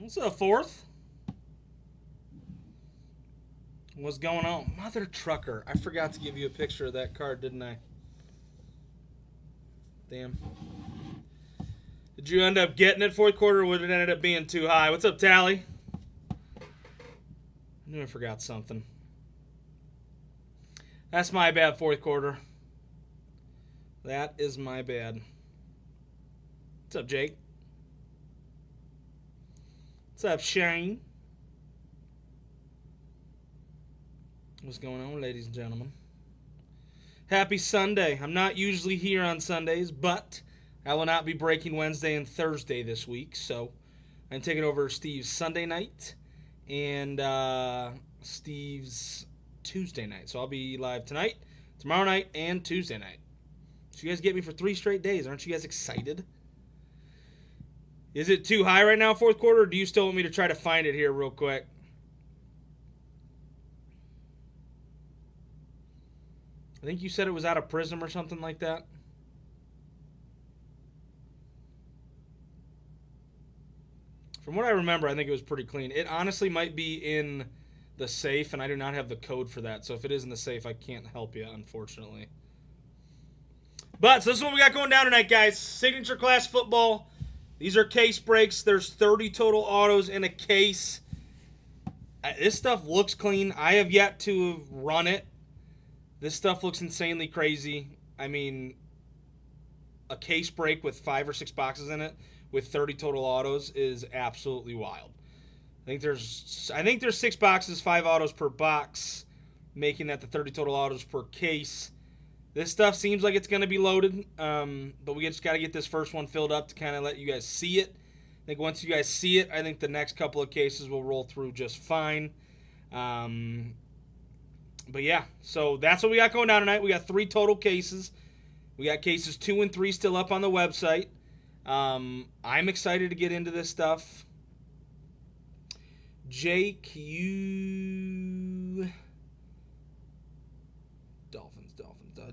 What's up, fourth? What's going on? Mother trucker. I forgot to give you a picture of that card, didn't I? Damn. Did you end up getting it fourth quarter, or would it ended up being too high? What's up, Tally? I knew I forgot something. That's my bad, fourth quarter. That is my bad. What's up, Jake? What's up, Shane? What's going on, ladies and gentlemen? Happy Sunday. I'm not usually here on Sundays, but I will not be breaking Wednesday and Thursday this week, so I'm taking over Steve's Sunday night and Steve's Tuesday night. So I'll be live tonight, tomorrow night, and Tuesday night. So you guys get me for 3 straight days. Aren't you guys excited? Is it too high right now, fourth quarter, or do you still want me to try to find it here real quick? I think you said it was out of Prism or something like that. From what I remember, I think it was pretty clean. It honestly might be in the safe, and I do not have the code for that. So if it is in the safe, I can't help you, unfortunately. But, so this is what we got going down tonight, guys. Signature Class Football. These are case breaks. There's 30 total autos in a case. This stuff looks clean. I have yet to run it. This stuff looks insanely crazy. I mean, a case break with 5 or 6 boxes in it with 30 total autos is absolutely wild. I think there's 6 boxes, 5 autos per box, making that the 30 total autos per case. This stuff seems like it's going to be loaded, but we just got to get this first one filled up to kind of let you guys see it. I think once you guys see it, I think the next couple of cases will roll through just fine. But yeah, so that's what we got going down tonight. We got 3 total cases. We got cases 2 and 3 still up on the website. I'm excited to get into this stuff. Jake, you... Dolphins.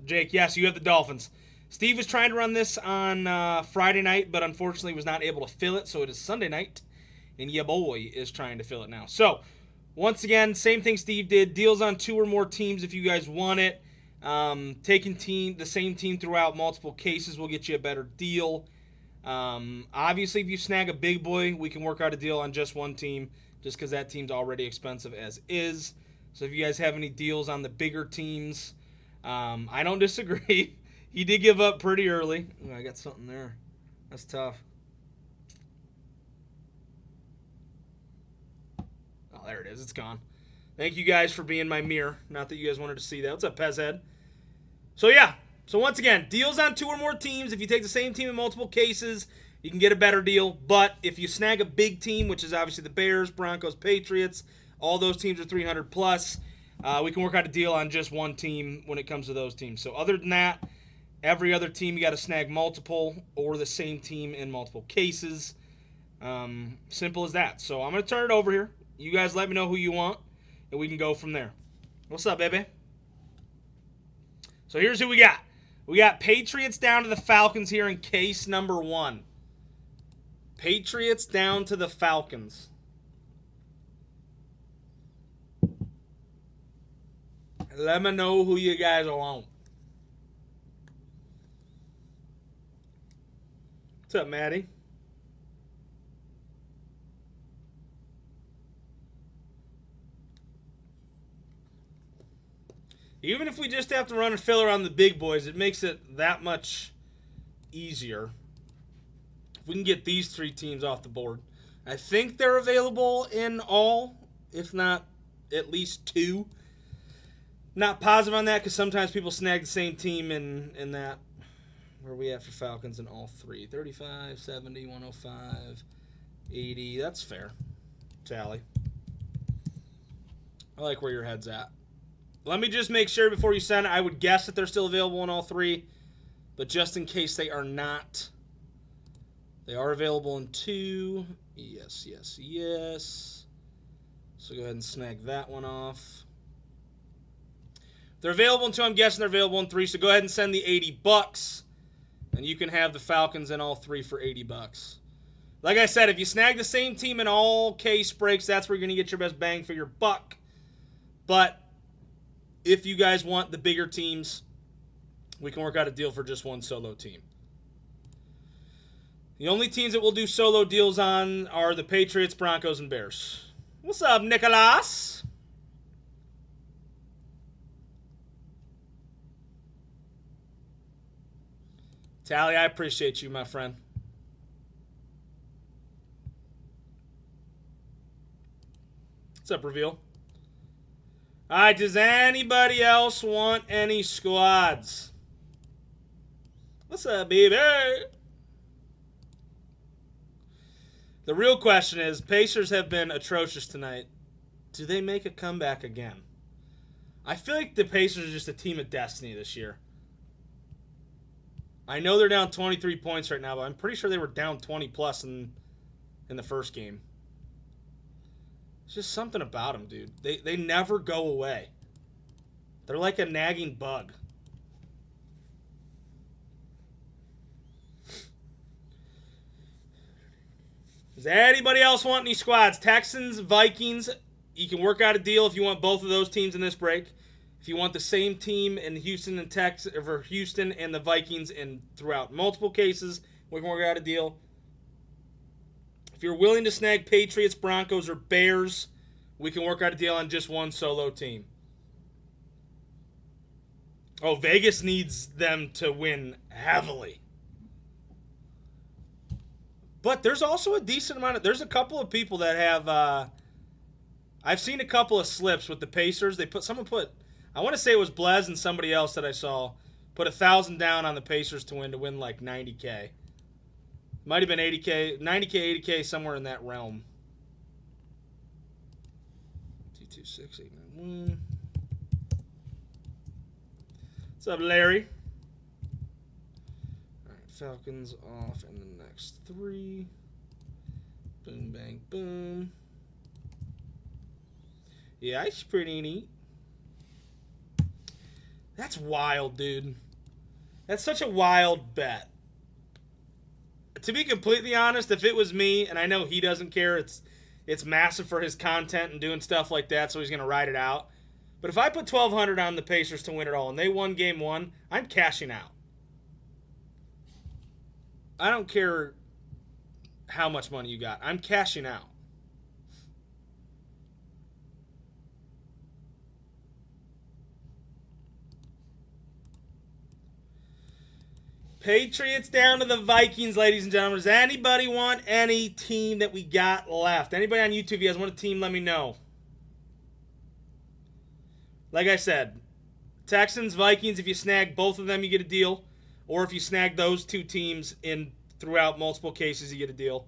Jake, yes, you have the Dolphins. Steve was trying to run this on Friday night, but unfortunately was not able to fill it, so it is Sunday night. And yeah, boy is trying to fill it now. So, once again, same thing Steve did. Deals on 2 or more teams if you guys want it. Taking the same team throughout multiple cases will get you a better deal. Obviously, if you snag a big boy, we can work out a deal on just one team, just because that team's already expensive as is. So if you guys have any deals on the bigger teams, I don't disagree. He did give up pretty early. Ooh, I got something there. That's tough. Oh, there it is. It's gone. Thank you guys for being my mirror. Not that you guys wanted to see that. What's up, Pezhead? So, yeah. So, once again, deals on 2 or more teams. If you take the same team in multiple cases, you can get a better deal. But if you snag a big team, which is obviously the Bears, Broncos, Patriots, all those teams are 300 plus, we can work out a deal on just one team when it comes to those teams. So, other than that, every other team you got to snag multiple or the same team in multiple cases. Simple as that. So, I'm going to turn it over here. You guys let me know who you want, and we can go from there. What's up, baby? So here's who we got. We got Patriots down to the Falcons here in case number 1. Patriots down to the Falcons. Let me know who you guys want. What's up, Maddie? Even if we just have to run a filler on the big boys, it makes it that much easier. If we can get these 3 teams off the board. I think they're available in all, if not at least 2. Not positive on that because sometimes people snag the same team in that. Where are we at for Falcons in all 3? 35, 70, 105, 80. That's fair. Tally. I like where your head's at. Let me just make sure before you send it. I would guess that they're still available in all 3. But just in case they are not, they are available in 2. Yes. So go ahead and snag that one off. They're available in 2. I'm guessing they're available in 3. So go ahead and send the $80. And you can have the Falcons in all 3 for $80. Like I said, if you snag the same team in all case breaks, that's where you're going to get your best bang for your buck. But if you guys want the bigger teams, we can work out a deal for just one solo team. The only teams that we'll do solo deals on are the Patriots, Broncos, and Bears. What's up, Nicholas? Tally, I appreciate you, my friend. What's up, Reveal? All right, does anybody else want any squads? What's up, baby? The real question is, Pacers have been atrocious tonight. Do they make a comeback again? I feel like the Pacers are just a team of destiny this year. I know they're down 23 points right now, but I'm pretty sure they were down 20 plus in the first game. It's just something about them, dude. They never go away. They're like a nagging bug. Does anybody else want any squads? Texans, Vikings, you can work out a deal if you want both of those teams in this break. If you want the same team in Houston and Texas, or Houston and the Vikings in throughout multiple cases, we can work out a deal. If you're willing to snag Patriots, Broncos, or Bears, we can work out a deal on just one solo team. Oh, Vegas needs them to win heavily. But there's also a decent amount of... There's a couple of people that have... I've seen a couple of slips with the Pacers. Someone put... I want to say it was Blez and somebody else that I saw put 1,000 down on the Pacers to win like 90K. Might have been 80K, 90K, 80K, somewhere in that realm. 226891. What's up, Larry? All right, Falcons off in the next 3. Boom, bang, boom. Yeah, it's pretty neat. That's wild, dude. That's such a wild bet. To be completely honest, if it was me, and I know he doesn't care, it's massive for his content and doing stuff like that, so he's going to ride it out. But if I put 1,200 on the Pacers to win it all, and they won game 1, I'm cashing out. I don't care how much money you got. I'm cashing out. Patriots down to the Vikings, ladies and gentlemen. Does anybody want any team that we got left? Anybody on YouTube, if you guys want a team, let me know. Like I said, Texans, Vikings, if you snag both of them, you get a deal. Or if you snag those two teams in throughout multiple cases, you get a deal.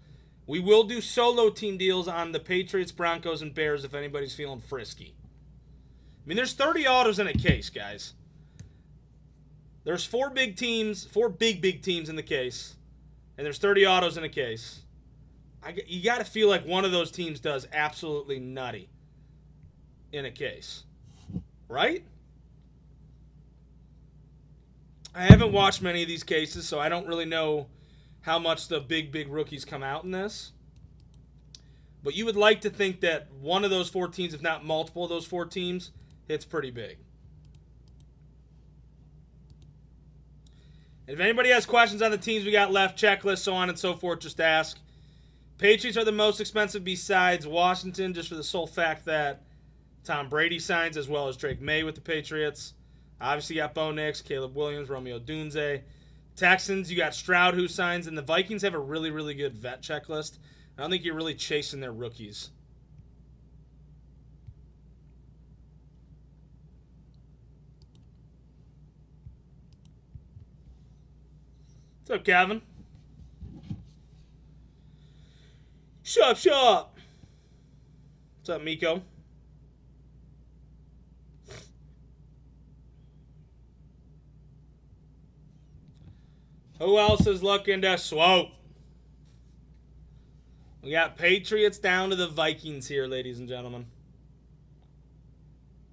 We will do solo team deals on the Patriots, Broncos, and Bears if anybody's feeling frisky. I mean, there's 30 autos in a case, guys. There's 4 big teams, 4 big teams in the case, and there's 30 autos in a case. You got to feel like one of those teams does absolutely nutty in a case, right? I haven't watched many of these cases, so I don't really know how much the big rookies come out in this. But you would like to think that one of those 4 teams, if not multiple of those 4 teams, hits pretty big. And if anybody has questions on the teams we got left, checklist, so on and so forth, just ask. Patriots are the most expensive besides Washington, just for the sole fact that Tom Brady signs, as well as Drake May with the Patriots. Obviously, you got Bo Nix, Caleb Williams, Romeo Dunze. Texans, you got Stroud who signs, and the Vikings have a really good vet checklist. I don't think you're really chasing their rookies. What's up, Kevin? Shut up. What's up, Miko? Who else is looking to swope? We got Patriots down to the Vikings here, ladies and gentlemen.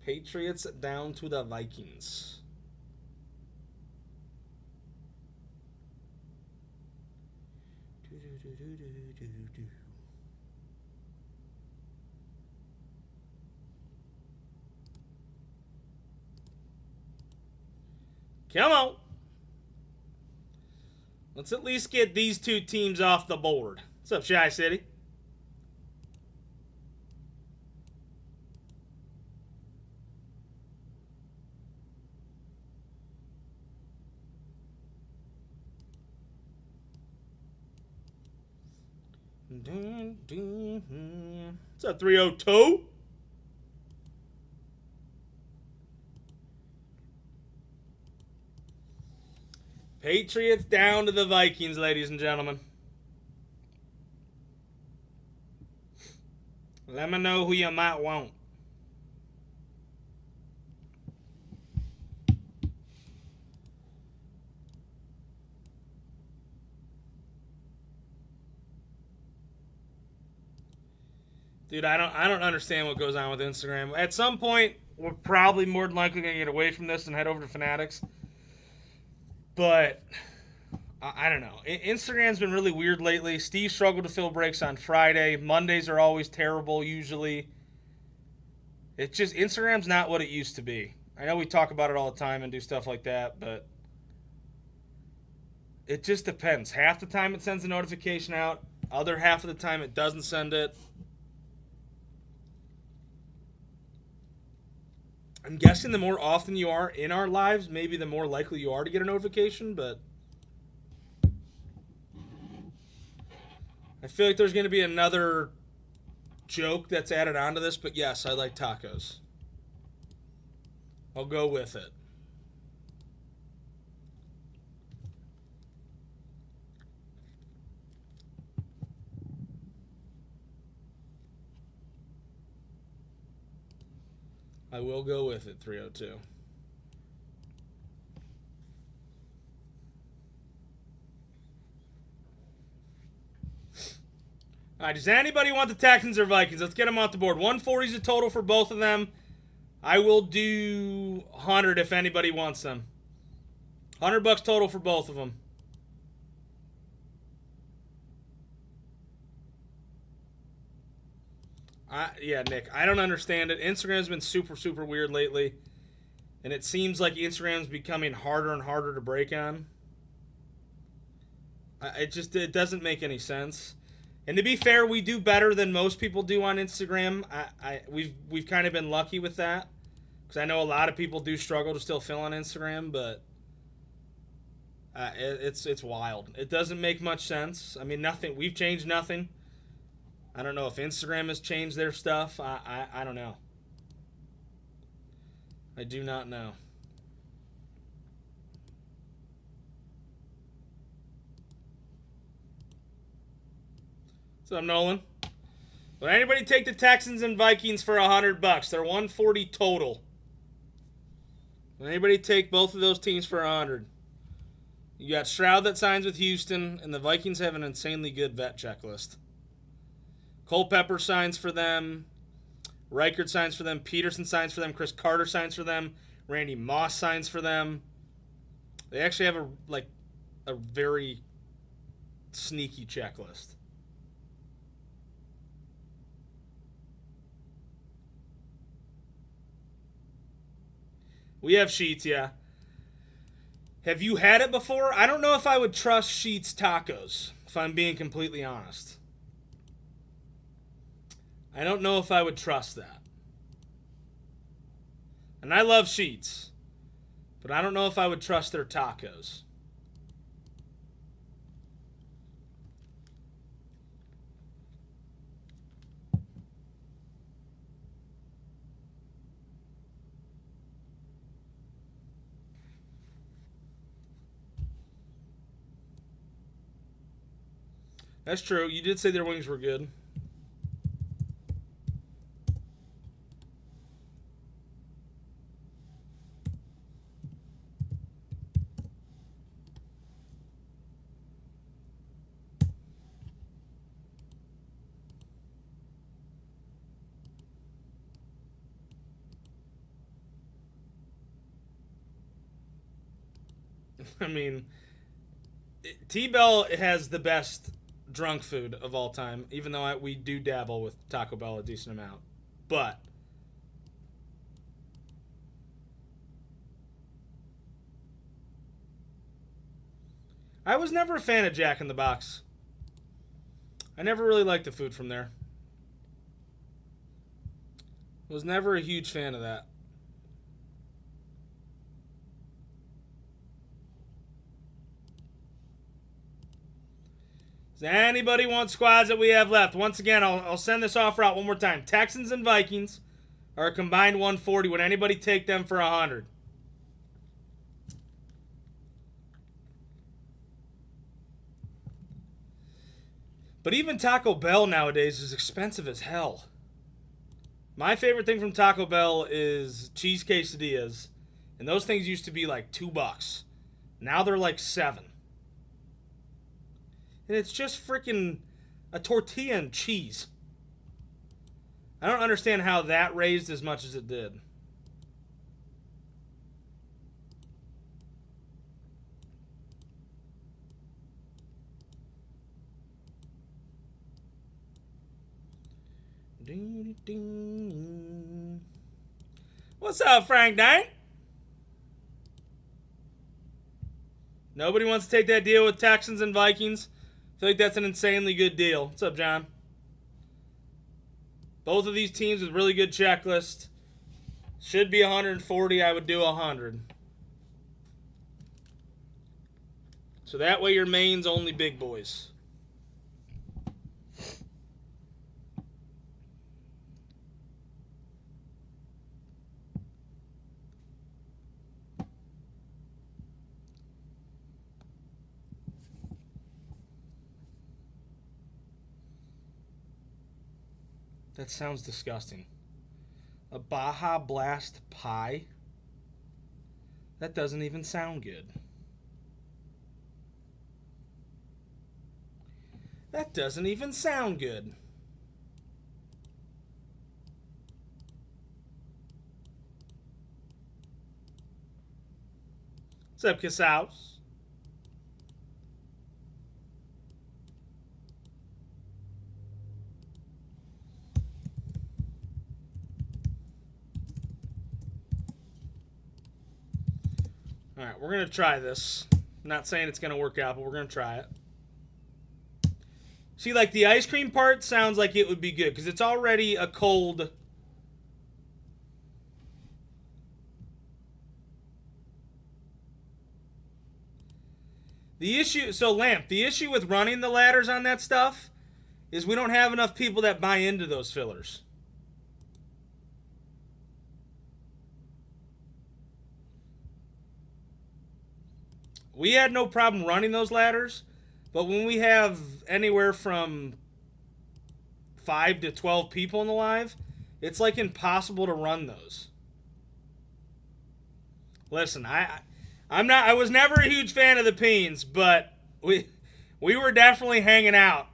Patriots down to the Vikings. Come on. Let's at least get these two teams off the board. What's up, Shy City? What's up, 302? Patriots down to the Vikings, ladies and gentlemen. Let me know who you might want. Dude, I don't understand what goes on with Instagram. At some point, we're probably more than likely going to get away from this and head over to Fanatics. But I don't know. Instagram's been really weird lately. Steve struggled to fill breaks on Friday. Mondays are always terrible usually. It's just Instagram's not what it used to be. I know we talk about it all the time and do stuff like that, but it just depends. Half the time it sends a notification out. Other half of the time it doesn't send it. I'm guessing the more often you are in our lives, maybe the more likely you are to get a notification, but I feel like there's going to be another joke that's added onto this, but yes, I like tacos. I'll go with it. I will go with it, 302. All right, does anybody want the Texans or Vikings? Let's get them off the board. 140 is the total for both of them. I will do 100 if anybody wants them. $100 total for both of them. Yeah, Nick, I don't understand it. Instagram's been super, super weird lately. And it seems like Instagram's becoming harder and harder to break on. It doesn't make any sense. And to be fair, we do better than most people do on Instagram. We've kind of been lucky with that. Because I know a lot of people do struggle to still fill on Instagram, but it's wild. It doesn't make much sense. I mean, nothing. We've changed nothing. I don't know if Instagram has changed their stuff. I don't know. I do not know. What's up, Nolan? Would anybody take the Texans and Vikings for $100? They're 140 total. Would anybody take both of those teams for 100? You got Stroud that signs with Houston, and the Vikings have an insanely good vet checklist. Culpepper signs for them. Reichert signs for them. Peterson signs for them. Chris Carter signs for them. Randy Moss signs for them. They actually have a very sneaky checklist. We have Sheets, yeah. Have you had it before? I don't know if I would trust Sheets tacos, if I'm being completely honest. I don't know if I would trust that. And I love Sheets, but I don't know if I would trust their tacos. That's true. You did say their wings were good. I mean, T-Bell has the best drunk food of all time, even though we do dabble with Taco Bell a decent amount. But I was never a fan of Jack in the Box. I never really liked the food from there. Was never a huge fan of that. Does anybody want squads that we have left? Once again, I'll send this offer out one more time. Texans and Vikings are a combined 140. Would anybody take them for 100? But even Taco Bell nowadays is expensive as hell. My favorite thing from Taco Bell is cheese quesadillas. And those things used to be like $2. Now they're like $7. And it's just freaking a tortilla and cheese. I don't understand how that raised as much as it did. What's up, Frank Knight? Nobody wants to take that deal with Texans and Vikings. I feel like that's an insanely good deal. What's up, John? Both of these teams with really good checklist. Should be 140. I would do 100. So that way your main's only big boys. That sounds disgusting. A Baja Blast pie? That doesn't even sound good. That doesn't even sound good. What's up, Kisaus? All right, we're going to try this. I'm not saying it's going to work out, but we're going to try it. See, like the ice cream part sounds like it would be good because it's already a cold. The issue with running the ladders on that stuff is we don't have enough people that buy into those fillers. We had no problem running those ladders, but when we have anywhere from 5 to 12 people in the live, it's like impossible to run those. Listen, I was never a huge fan of the Peens, but we were definitely hanging out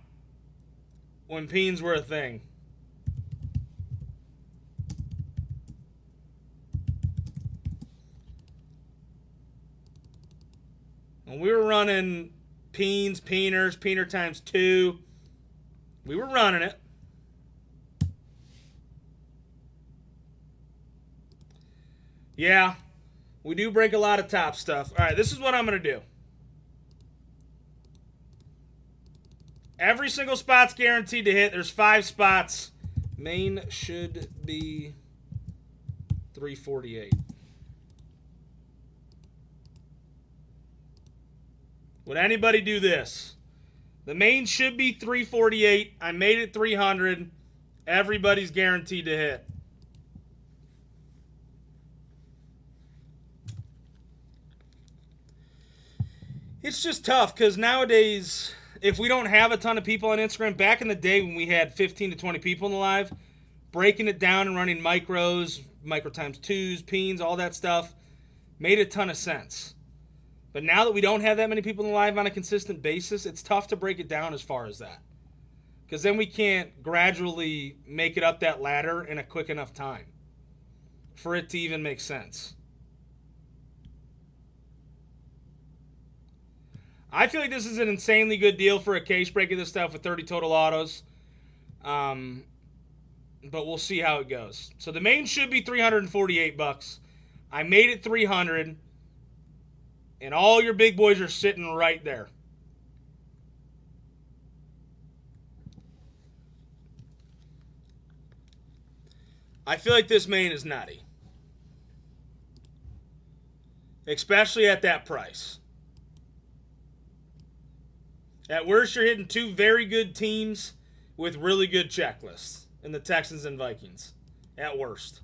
when Peens were a thing. When we were running Peens, Peeners, Peener times 2, we were running it. Yeah, we do break a lot of top stuff. All right, this is what I'm going to do. Every single spot's guaranteed to hit. There's 5 spots. Main should be 348. Would anybody do this? The main should be 348. I made it 300. Everybody's guaranteed to hit. It's just tough because nowadays, if we don't have a ton of people on Instagram, back in the day when we had 15 to 20 people in the live, breaking it down and running micros, micro times 2s, Peens, all that stuff, made a ton of sense. But now that we don't have that many people in the live on a consistent basis, it's tough to break it down as far as that. Because then we can't gradually make it up that ladder in a quick enough time for it to even make sense. I feel like this is an insanely good deal for a case break of this stuff with 30 total autos. But we'll see how it goes. So the main should be $348. I made it $300, and all your big boys are sitting right there. I feel like this main is nutty, especially at that price. At worst, you're hitting two very good teams with really good checklists in the Texans and Vikings. At worst.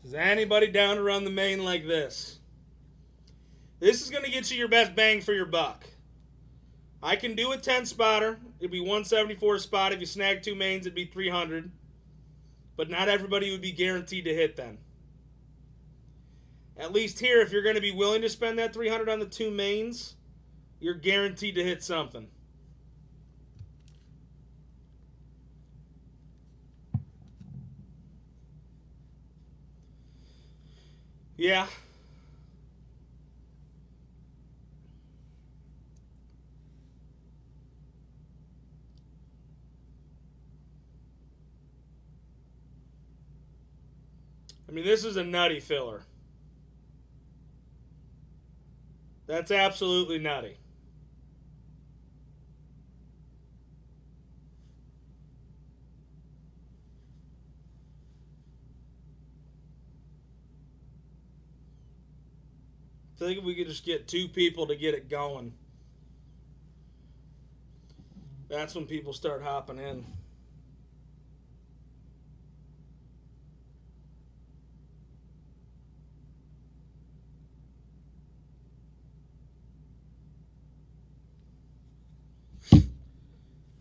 Is anybody down to run the main like this? This is going to get you your best bang for your buck. I can do a 10 spotter. It'd be 174 a spot. If you snag two mains, it'd be 300. But not everybody would be guaranteed to hit them. At least here, if you're going to be willing to spend that 300 on the two mains, you're guaranteed to hit something. Yeah. I mean, this is a nutty filler. That's absolutely nutty. I think if we could just get two people to get it going, that's when people start hopping in.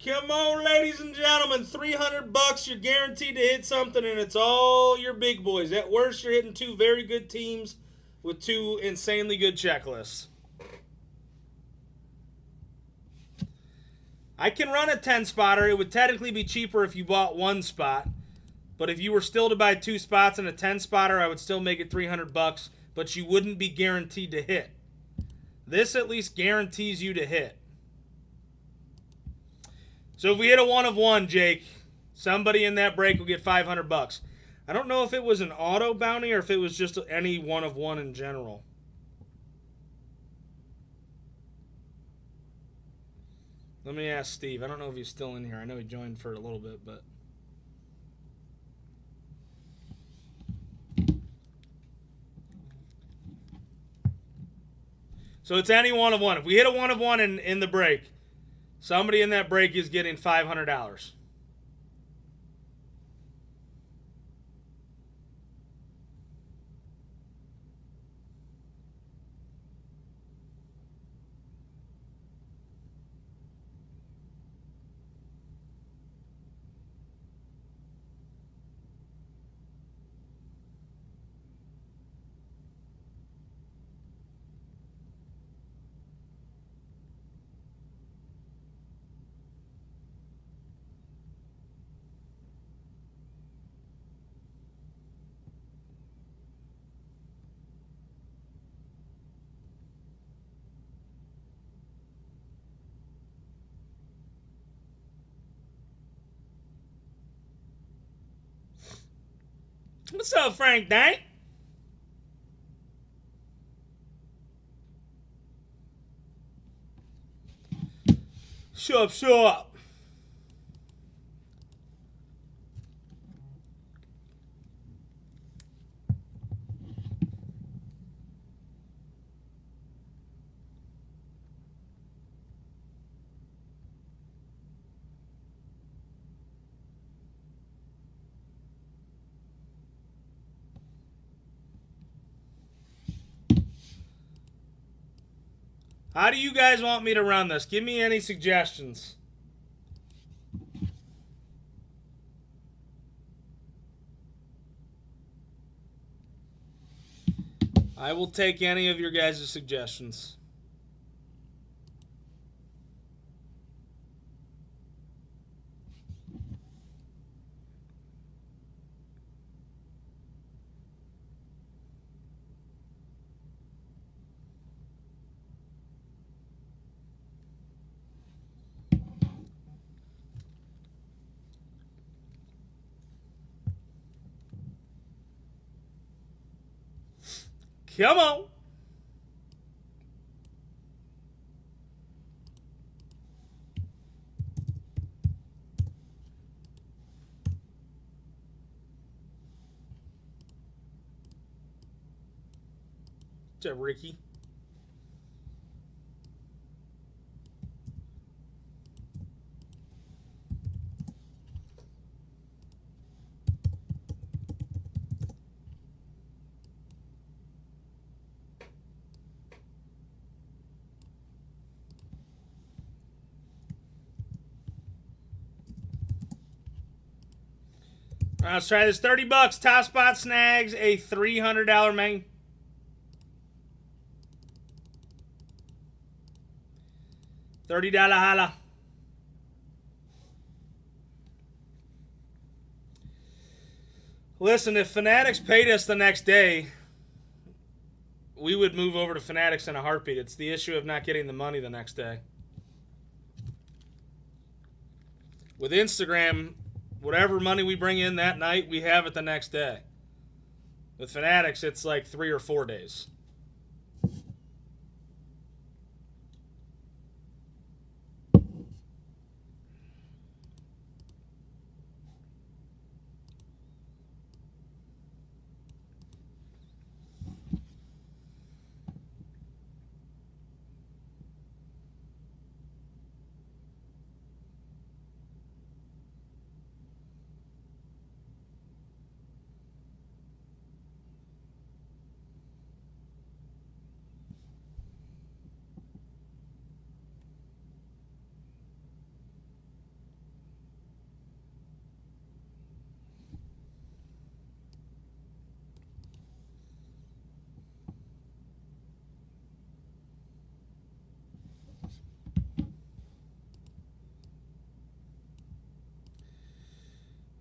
Come on, ladies and gentlemen, $300. You're guaranteed to hit something, and it's all your big boys. At worst, you're hitting two very good teams with two insanely good checklists. I can run a 10 spotter. It would technically be cheaper if you bought one spot, but if you were still to buy two spots and a 10 spotter, I would still make it $300, but you wouldn't be guaranteed to hit. This at least guarantees you to hit. So if we hit a 1 of 1, Jake, somebody in that break will get $500. I don't know if it was an auto bounty or if it was just any 1 of 1 in general. Let me ask Steve. I don't know if he's still in here. I know he joined for a little bit, but... So it's any 1 of 1. If we hit a 1 of 1 in the break, somebody in that break is getting $500. What's up, Frank Dank? Show up, show up. How do you guys want me to run this? Give me any suggestions. I will take any of your guys' suggestions. Come on. What's up, Ricky? All right, let's try this. $30. Top spot snags a $300 main. $30 holla. Listen, if Fanatics paid us the next day, we would move over to Fanatics in a heartbeat. It's the issue of not getting the money the next day. With Instagram, whatever money we bring in that night, we have it the next day. With Fanatics, it's like 3 or 4 days.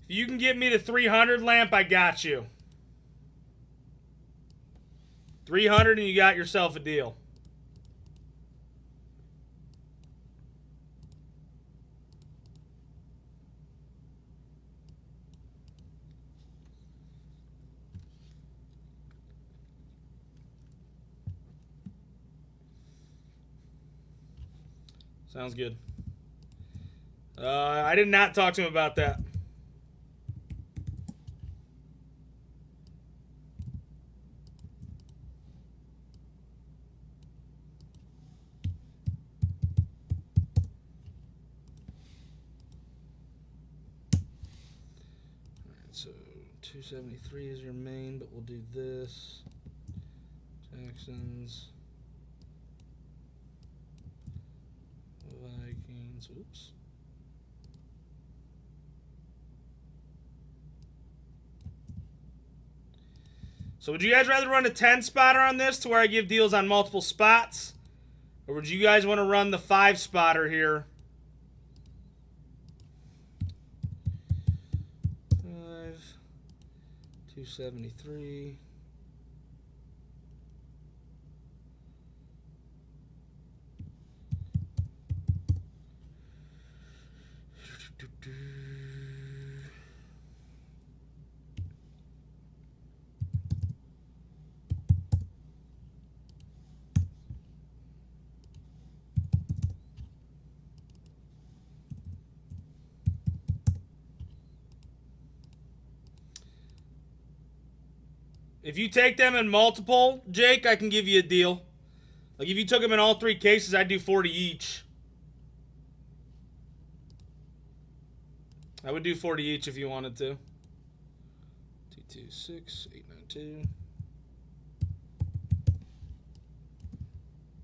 If you can get me to 300 lamp, I got you. 300 and you got yourself a deal. Sounds good. I did not talk to him about that. So 273 is your main, but we'll do this. Texans. Vikings. Oops. So would you guys rather run a 10 spotter on this to where I give deals on multiple spots? Or would you guys want to run the 5 spotter here? 273. If you take them in multiple, Jake, I can give you a deal. Like if you took them in all 3 cases, I'd do 40 each. I would do 40 each if you wanted to. 226, 892.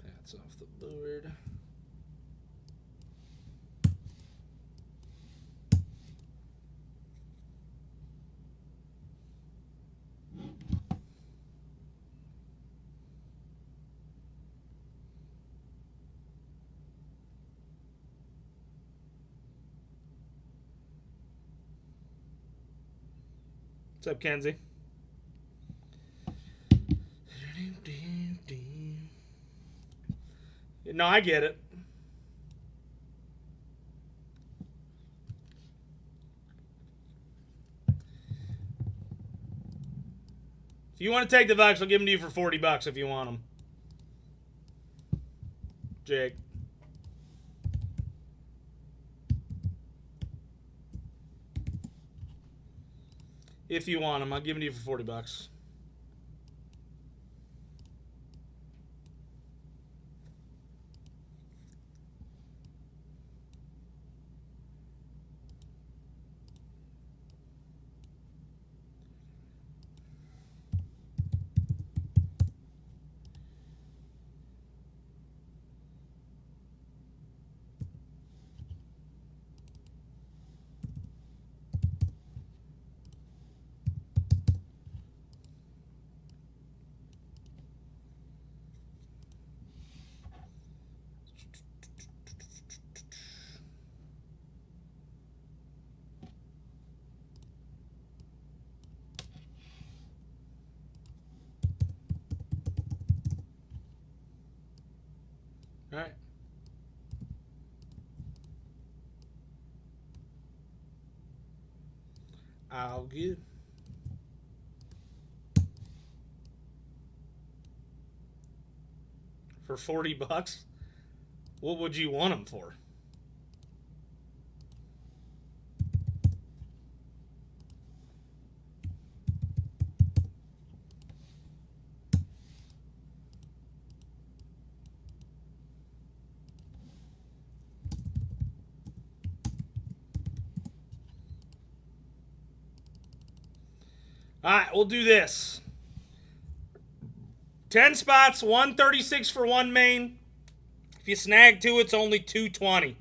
Pat's off the board. What's up, Kenzie? No, I get it. If you want to take the Bucks, I'll give them to you for $40 if you want them. Jake. If you want them, I'll give them to you for $40. All right. I'll give. For $40? What would you want them for? All right, we'll do this. 10 spots, 136 for one main. If you snag two, it's only $220.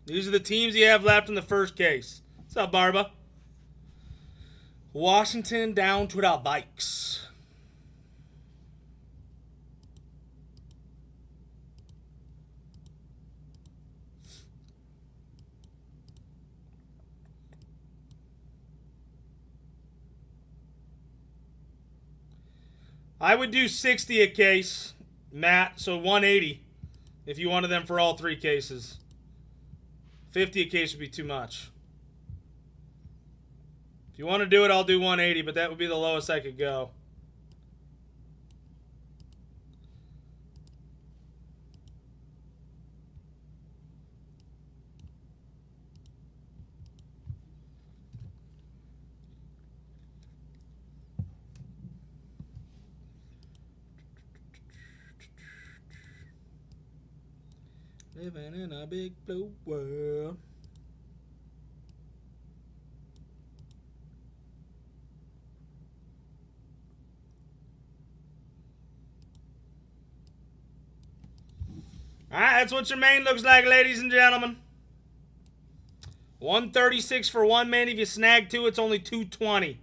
These are the teams you have left in the first case. What's up, Barba? Washington down to the Vikes. I would do 60 a case, Matt, so 180 if you wanted them for all three cases. 50 a case would be too much. If you want to do it, I'll do 180, but that would be the lowest I could go. Living in a big blue world. All right, that's what your main looks like, ladies and gentlemen. 136 for one main. If you snag two, it's only $220.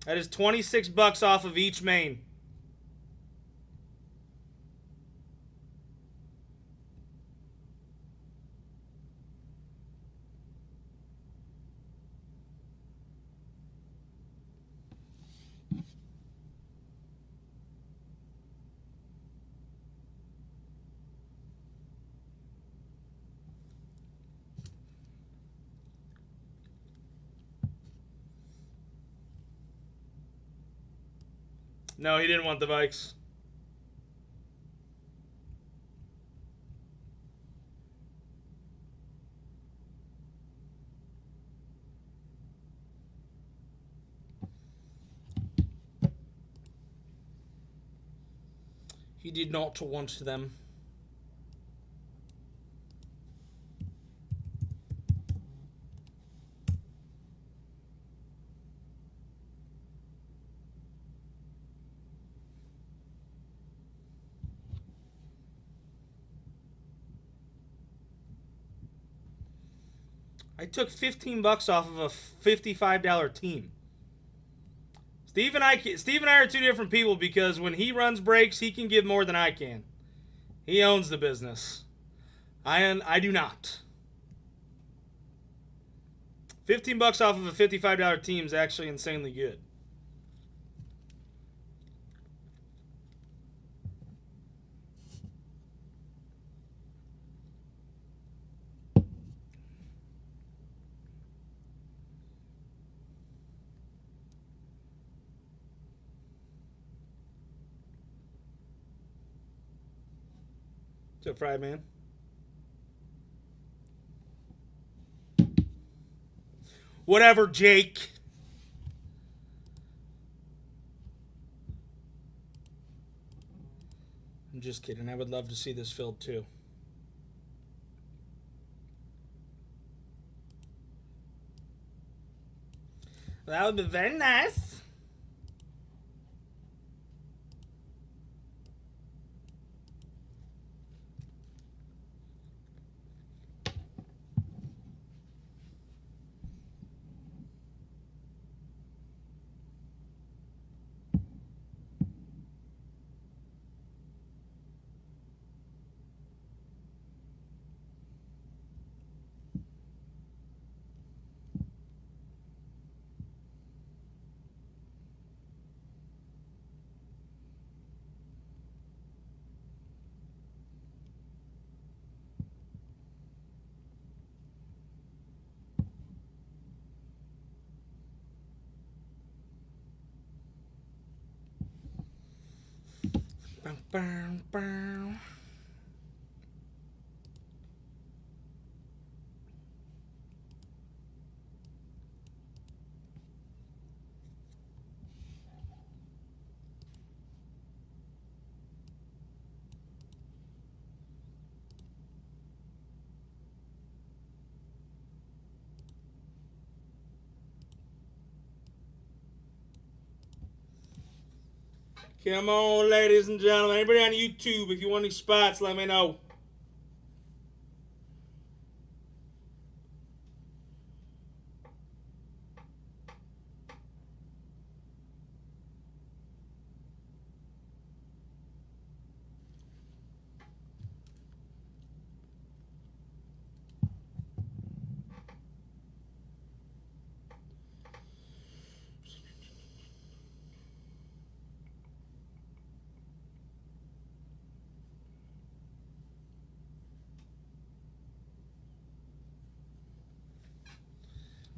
That is $26 off of each main. No, he didn't want the Vikes. He did not want them. I took $15 off of a $55 team. Steve and I are two different people because when he runs breaks, he can give more than I can. He owns the business. I do not. $15 off of a $55 team is actually insanely good. What's up, Fried Man? Whatever, Jake. I'm just kidding. I would love to see this filled too. That would be very nice. Bow, bow, bow. Come on, ladies and gentlemen. Anybody on YouTube, if you want any spots, let me know.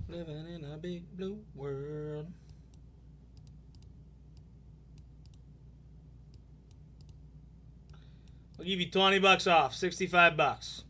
Living in a big blue world. I'll give you $20 off, $65.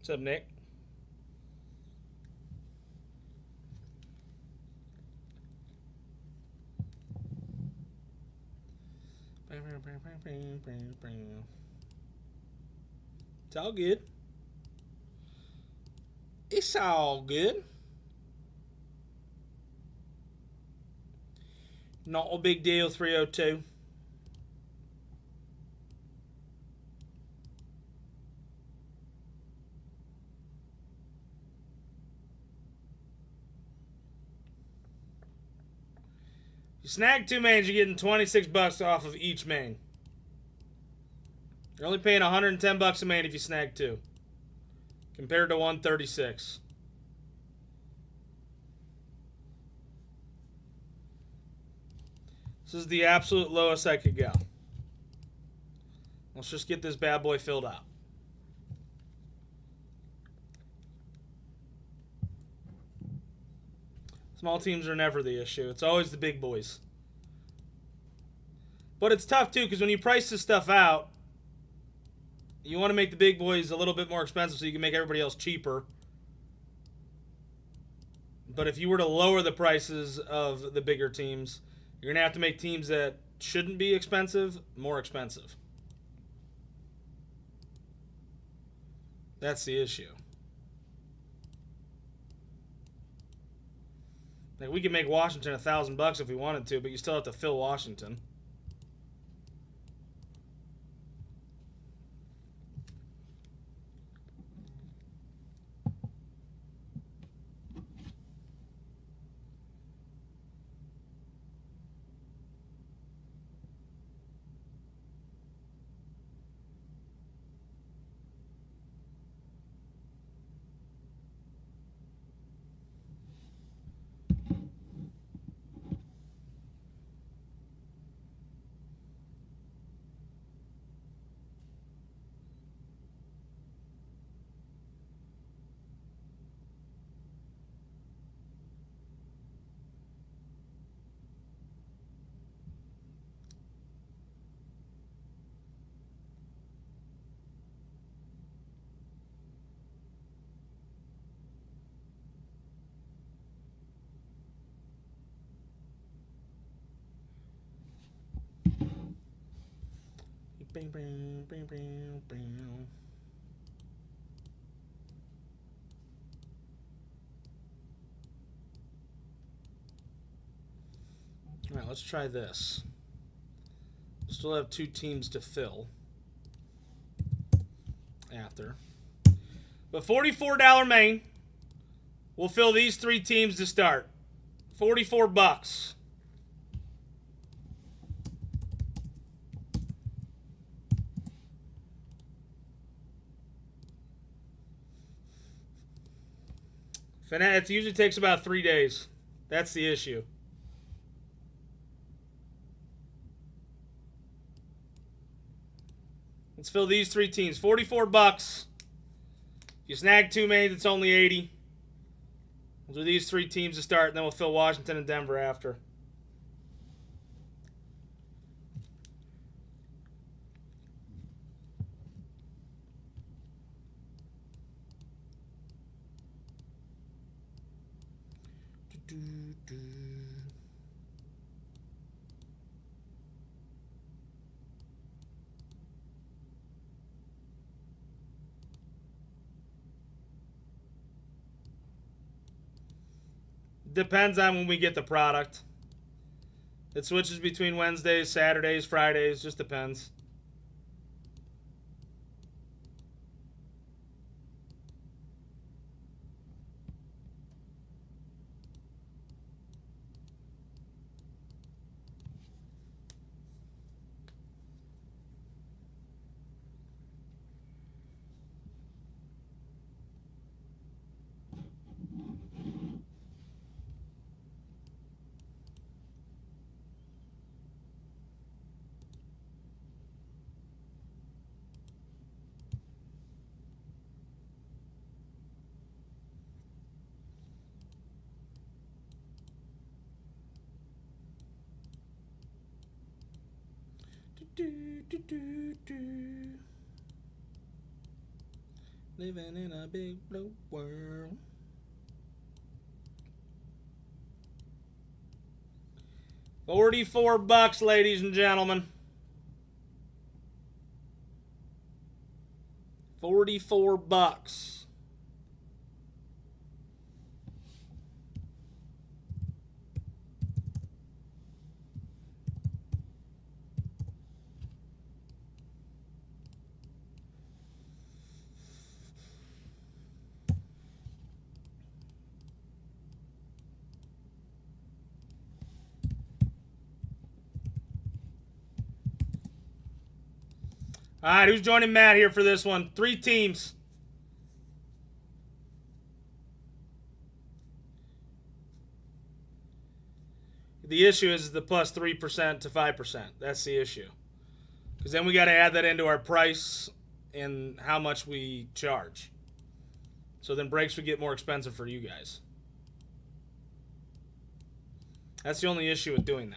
What's up, Nick? It's all good. It's all good. Not a big deal, 302. You snag 2 mains, you're getting $26 off of each main. You're only paying $110 a main if you snag 2, compared to $136. This is the absolute lowest I could go. Let's just get this bad boy filled out. Small teams are never the issue. It's always the big boys. But it's tough, too, because when you price this stuff out, you want to make the big boys a little bit more expensive so you can make everybody else cheaper. But if you were to lower the prices of the bigger teams, you're going to have to make teams that shouldn't be expensive more expensive. That's the issue. Like, we could make Washington $1,000 if we wanted to, but you still have to fill Washington. Bing, bing, bing, bing, bing. All right, let's try this. Still have 2 teams to fill after. But $44 main will fill these 3 teams to start. $44. It usually takes about 3 days. That's the issue. Let's fill these 3 teams. $44. If you snag 2 mains, it's only $80. We'll do these 3 teams to start, and then we'll fill Washington and Denver after. Depends on when we get the product. It switches between Wednesdays, Saturdays, Fridays. Just depends. Living in a big blue world. $44, ladies and gentlemen. $44. All right, who's joining Matt here for this one? 3 teams. The issue is the plus 3% to 5%. That's the issue. Because then we got to add that into our price and how much we charge. So then breaks would get more expensive for you guys. That's the only issue with doing that.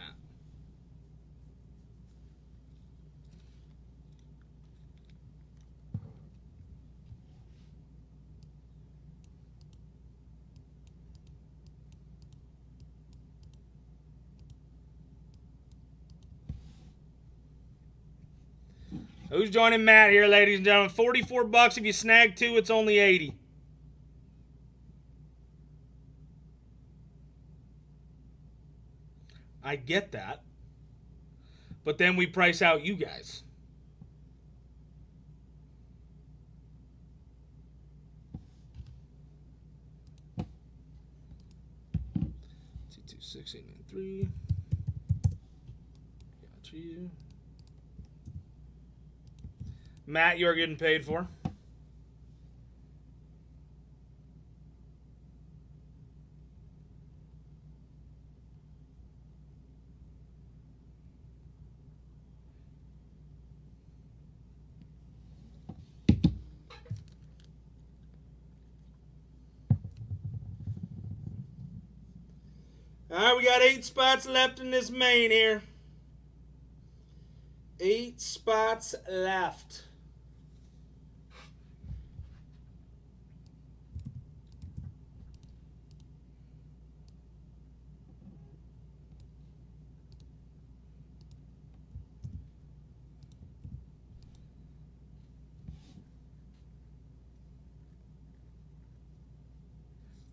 Who's joining Matt here, ladies and gentlemen? $44. If you snag 2, it's only 80. I get that. But then we price out you guys. C26893. Got you. Matt, you're getting paid for. All right, we got 8 spots left in this main here. 8 spots left.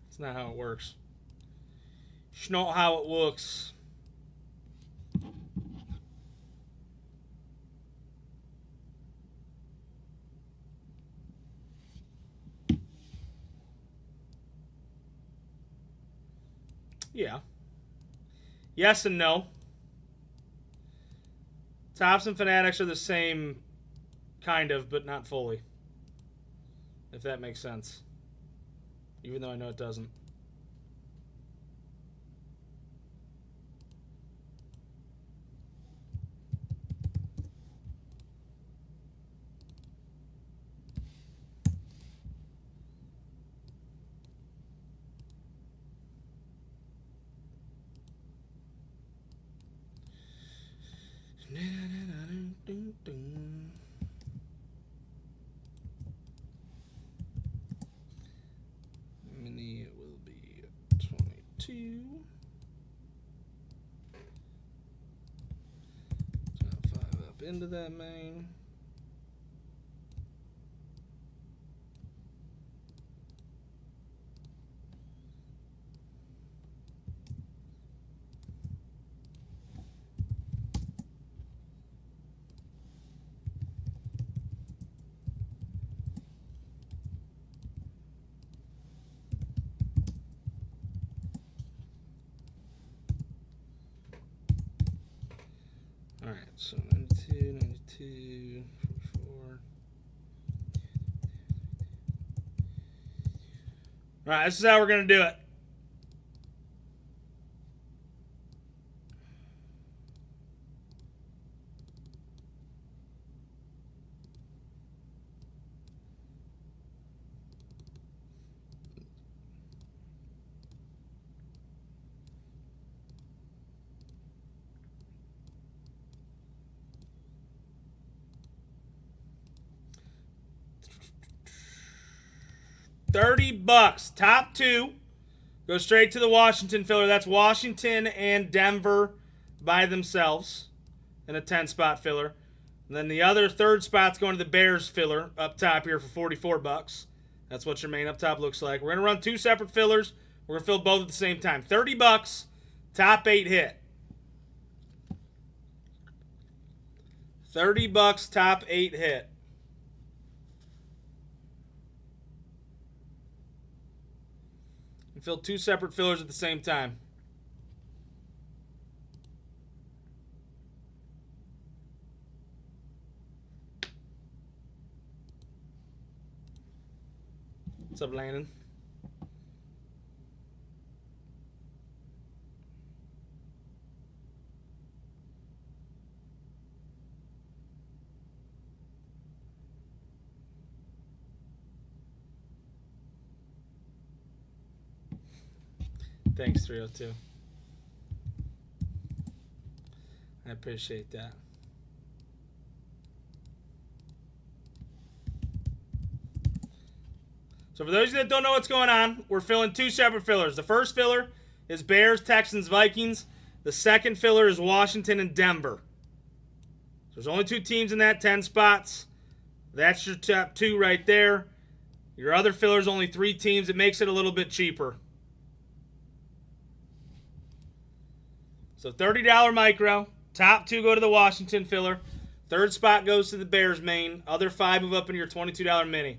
That's not how it works. It's not how it looks. Yeah. Yes and no. Tops and Fanatics are the same, kind of, but not fully. If that makes sense. Even though I know it doesn't. Mini will be 22. Top 5 up into that main. All right, so 92, 92, 44. All right, this is how we're going to do it. $30. Top 2 go straight to the Washington filler. That's Washington and Denver by themselves in a 10-spot filler. And then the other third spot's going to the Bears filler up top here for $44. That's what your main up top looks like. We're going to run 2 separate fillers. We're going to fill both at the same time. $30. Top 8 hit. $30. Top 8 hit. Fill 2 separate fillers at the same time. What's up, Landon? Thanks, 302. I appreciate that. So for those of you that don't know what's going on, we're filling 2 separate fillers. The first filler is Bears, Texans, Vikings. The second filler is Washington and Denver. There's only 2 teams in that 10 spots. That's your top 2 right there. Your other filler's only 3 teams. It makes it a little bit cheaper. So $30 micro. Top 2 go to the Washington filler. Third spot goes to the Bears main. Other 5 move up into your $22 mini.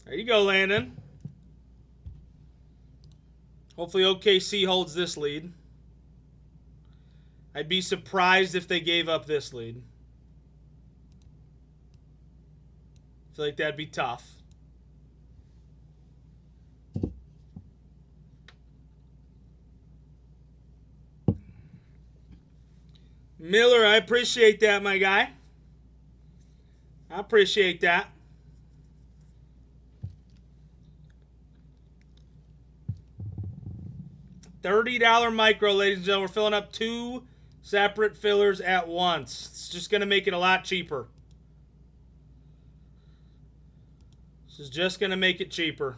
There you go, Landon. Hopefully OKC holds this lead. I'd be surprised if they gave up this lead. I feel like that'd be tough. Miller, I appreciate that, my guy. I appreciate that. $30 micro, ladies and gentlemen. We're filling up 2 separate fillers at once. It's just going to make it a lot cheaper. This is just going to make it cheaper.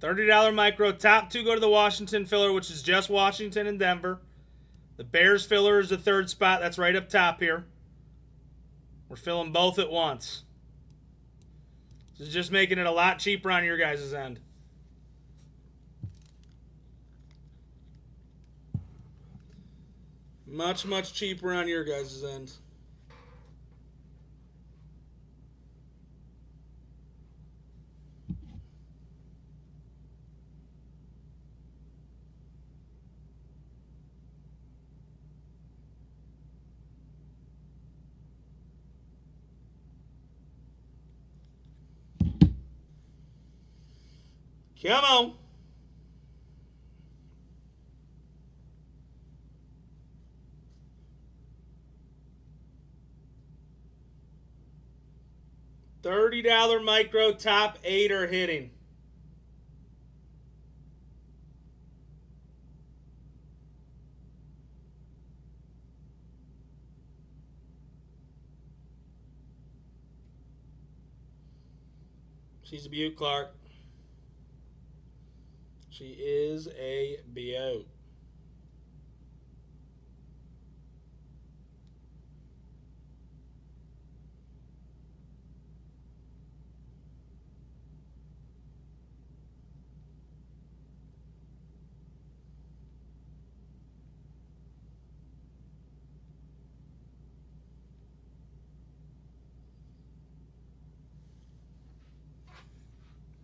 $30 micro. Top 2 go to the Washington filler, which is just Washington and Denver. The Bears filler is the 3rd spot. That's right up top here. We're filling both at once. This is just making it a lot cheaper on your guys' end. Much, much cheaper on your guys' end. Come on. $30 micro, top 8 are hitting. She's a beaut, Clark. She is a beaut.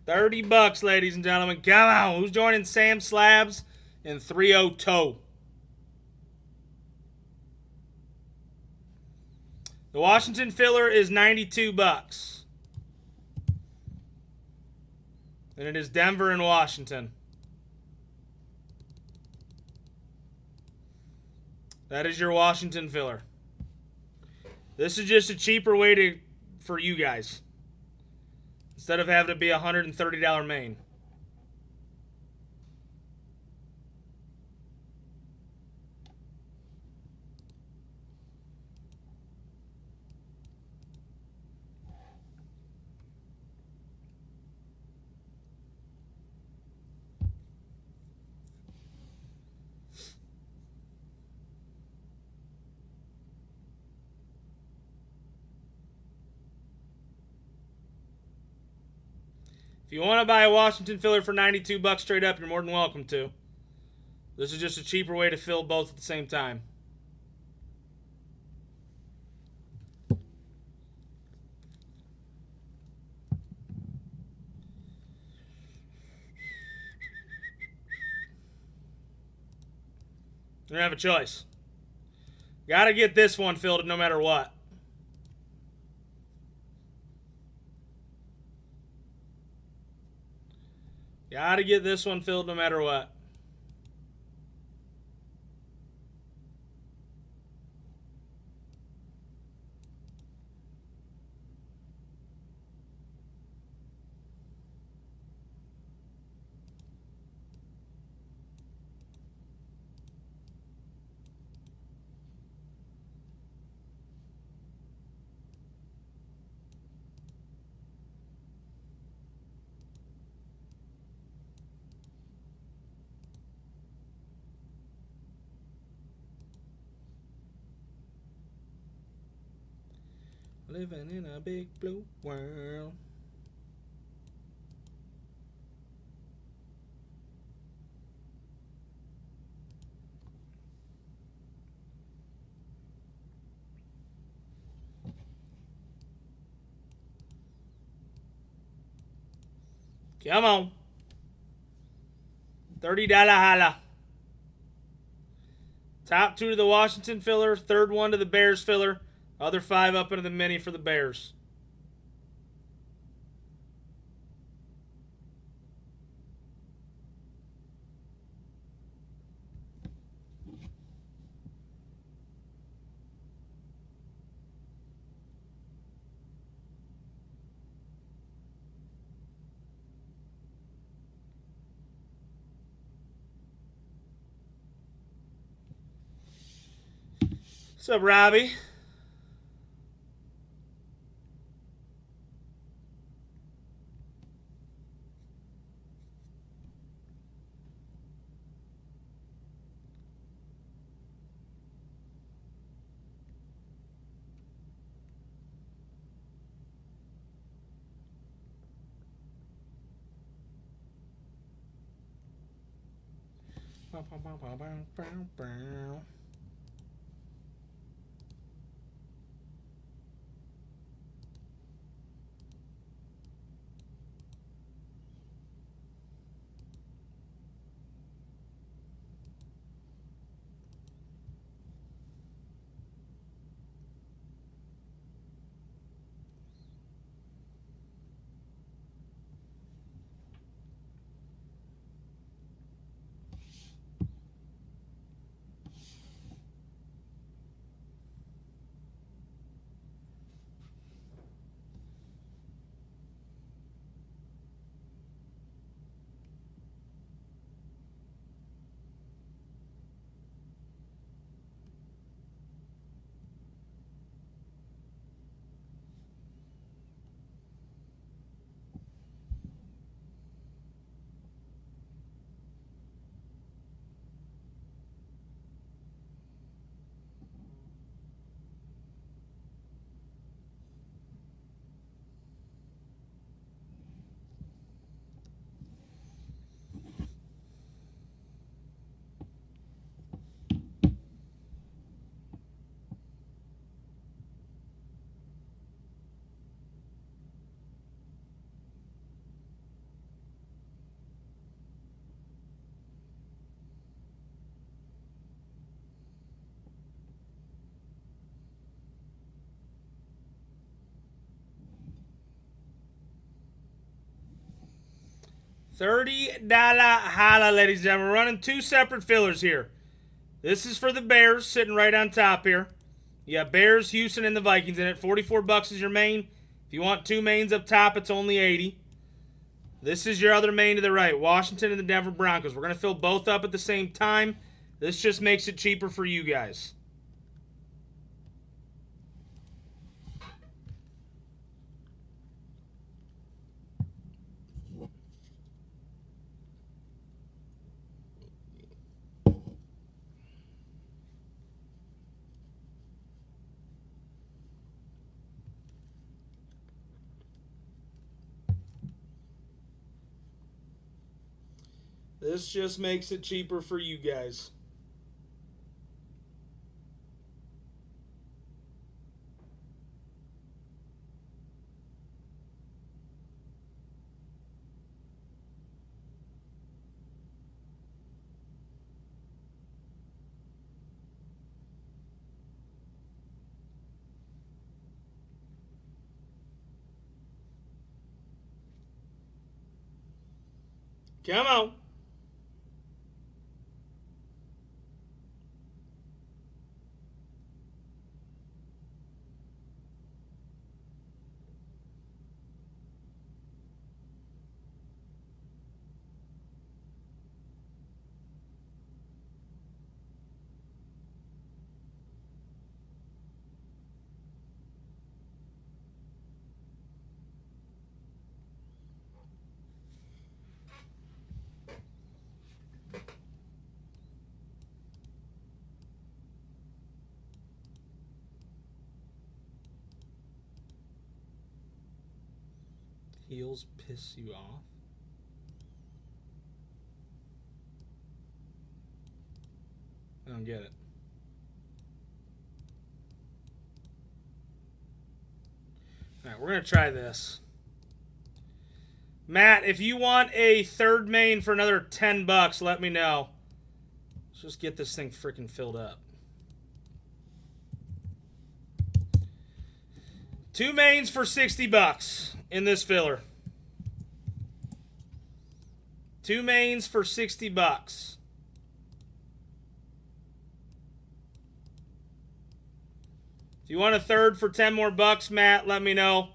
$30, ladies and gentlemen. Come on. Who's joining Sam Slabs and 3-0 Toe? The Washington filler is $92. And it is Denver and Washington. That is your Washington filler. This is just a cheaper way for you guys. Instead of having to be a $130 main. If you want to buy a Washington filler for $92 straight up, you're more than welcome to. This is just a cheaper way to fill both at the same time. You don't have a choice. Got to get this one filled no matter what. Got to get this one filled no matter what. Living in a big blue world. Come on. $30 holla. Top 2 to the Washington filler. Third one to the Bears filler. Other 5 up into the mini for the Bears. What's up, Robbie? $30 holla, ladies and gentlemen. We're running 2 separate fillers here. This is for the Bears, sitting right on top here. You got Bears, Houston, and the Vikings in it. $44 is your main. If you want 2 mains up top, it's only $80. This is your other main to the right, Washington and the Denver Broncos. We're going to fill both up at the same time. This just makes it cheaper for you guys. This just makes it cheaper for you guys. Come on. Heels piss you off? I don't get it. All right, we're going to try this. Matt, if you want a third main for another $10, let me know. Let's just get this thing freaking filled up. 2 mains for $60 in this filler. 2 mains for $60. If you want a third for 10 more bucks, Matt, let me know.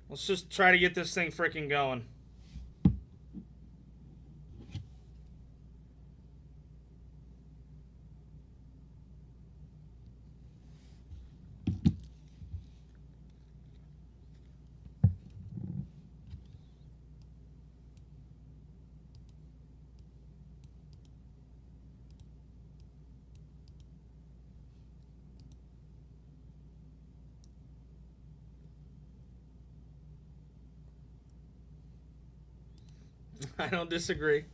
Let's just try to get this thing freaking going. I don't disagree.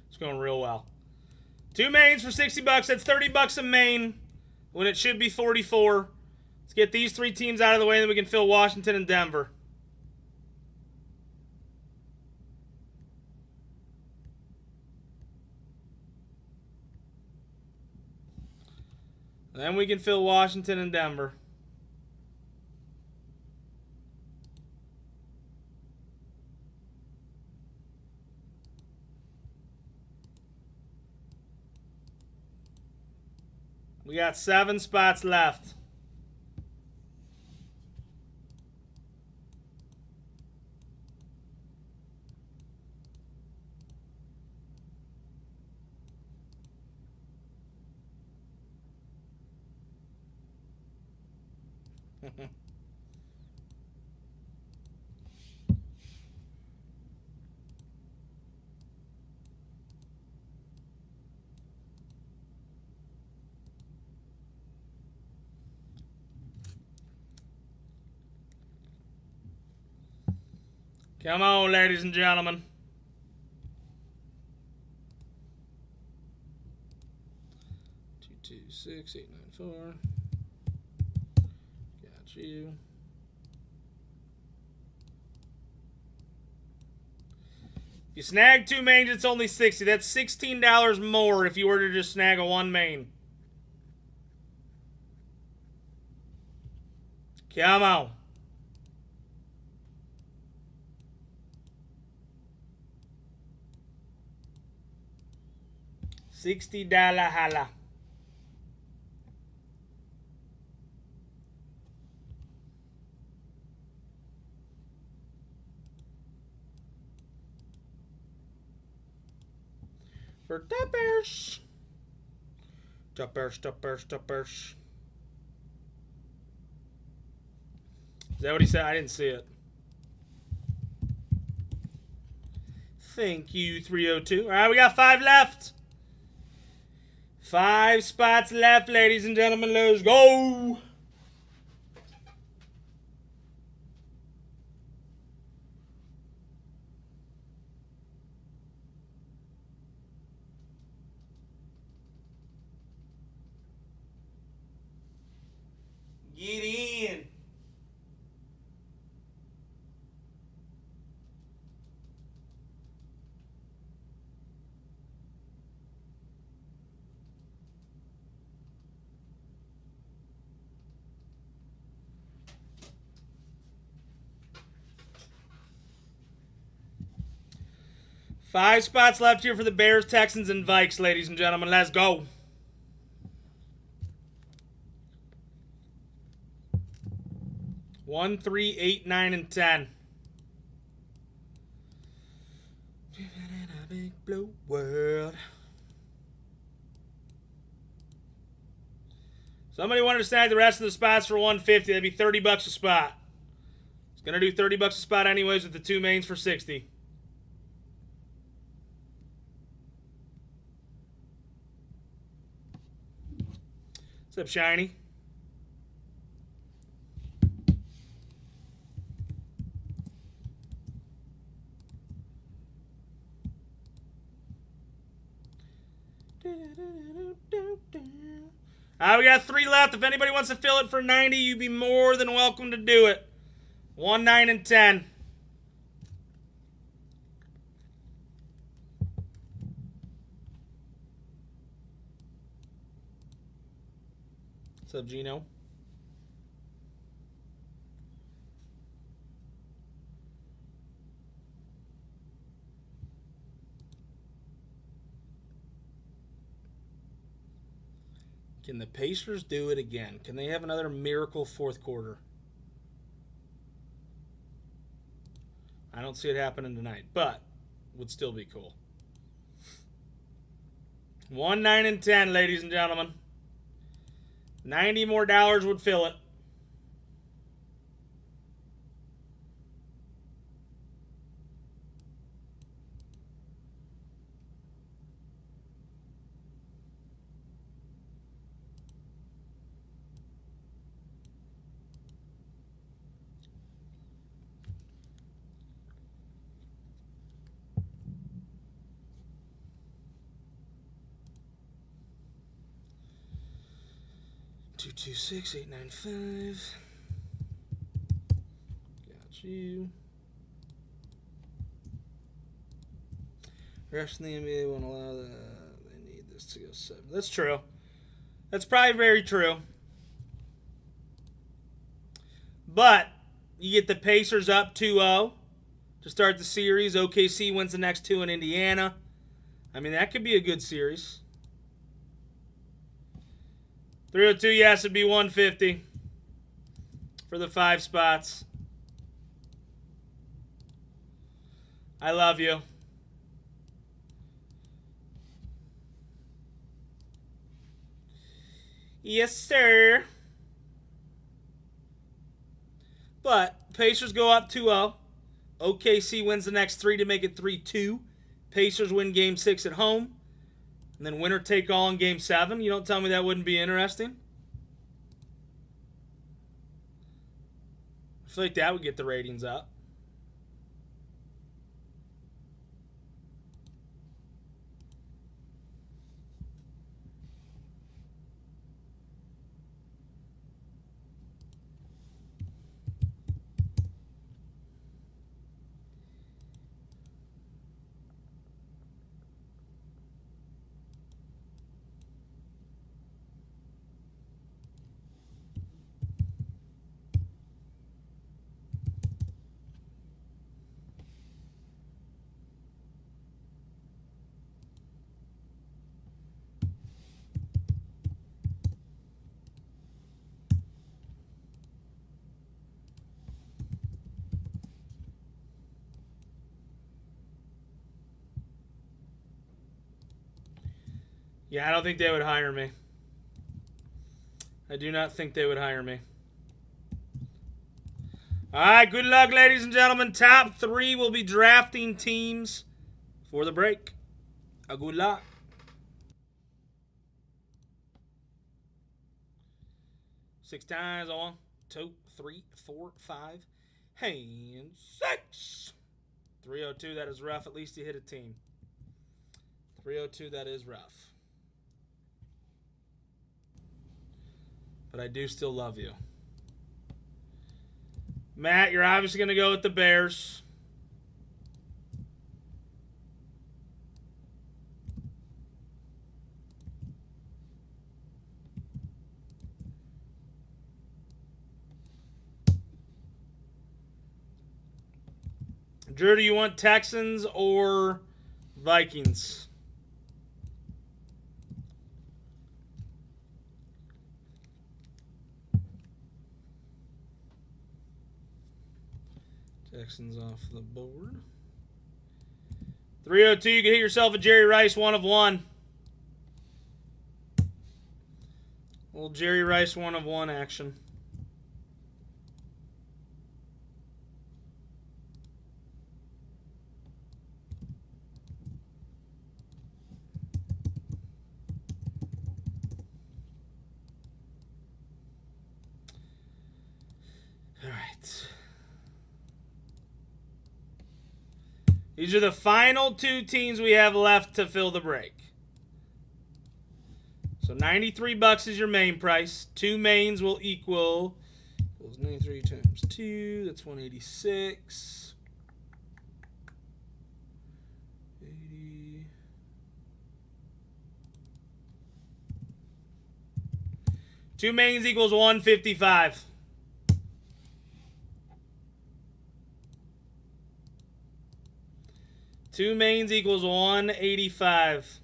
It's going real well. 2 mains for $60. That's $30 a main when it should be 44. Let's get these 3 teams out of the way, and then we can fill Washington and Denver. Then we can fill Washington and Denver. We got 7 spots left. Come on, ladies and gentlemen. Two, two, 6, 8, 9, 4. Got you. If you snag 2 mains, it's only $60. That's $16 more if you were to just snag a 1 main. Come on. $60 holla. For Toppers. Toppers, Toppers, Toppers. Is that what he said? I didn't see it. Thank you, 302. All right, we got 5 left. 5 spots left, ladies and gentlemen. Let's go. Get in. Five spots left here for the Bears, Texans, and Vikes, ladies and gentlemen. Let's go. One, 3, 8, 9, and 10. Living in a big blue world. Somebody wanted to snag the rest of the spots for $150. That'd be $30 a spot. It's gonna do $30 a spot anyways with the 2 mains for $60. What's up, Shiny? We got 3 left. If anybody wants to fill it for 90, you'd be more than welcome to do it. 1, 9, and 10. What's up, Gino? Can the Pacers do it again? Can they have another miracle fourth quarter? I don't see it happening tonight, but would still be cool. 1, 9, and 10, ladies and gentlemen. 90 more dollars would fill it. Two, 6, 8, 9, 5. Got you. The rest of the NBA won't allow that. They need this to go 7. That's true. That's probably very true. But you get the Pacers up 2-0 to start the series. OKC wins the next 2 in Indiana. I mean, that could be a good series. 302, yes, it'd be 150 for the 5 spots. I love you. Yes, sir. But Pacers go up 2-0. OKC wins the next 3 to make it 3-2. Pacers win Game 6 at home. And then winner take all in Game 7. You don't tell me that wouldn't be interesting. I feel like that would get the ratings up. Yeah, I don't think they would hire me. I do not think they would hire me. All right, good luck, ladies and gentlemen. Top 3 will be drafting teams for the break. Good luck. Six times. 1, 2, 3, 4, 5. And 6. 302, that is rough. At least you hit a team. 302, that is rough. But I do still love you. Matt, you're obviously going to go with the Bears. Drew, do you want Texans or Vikings? Texans off the board. 302, you can hit yourself a Jerry Rice 1 of 1. Little Jerry Rice 1 of 1 action. These are the final 2 teams we have left to fill the break. So $93 is your main price. 2 mains will equal 93 times 2. That's 186. 80. Two mains equals 155. Two mains equals 185.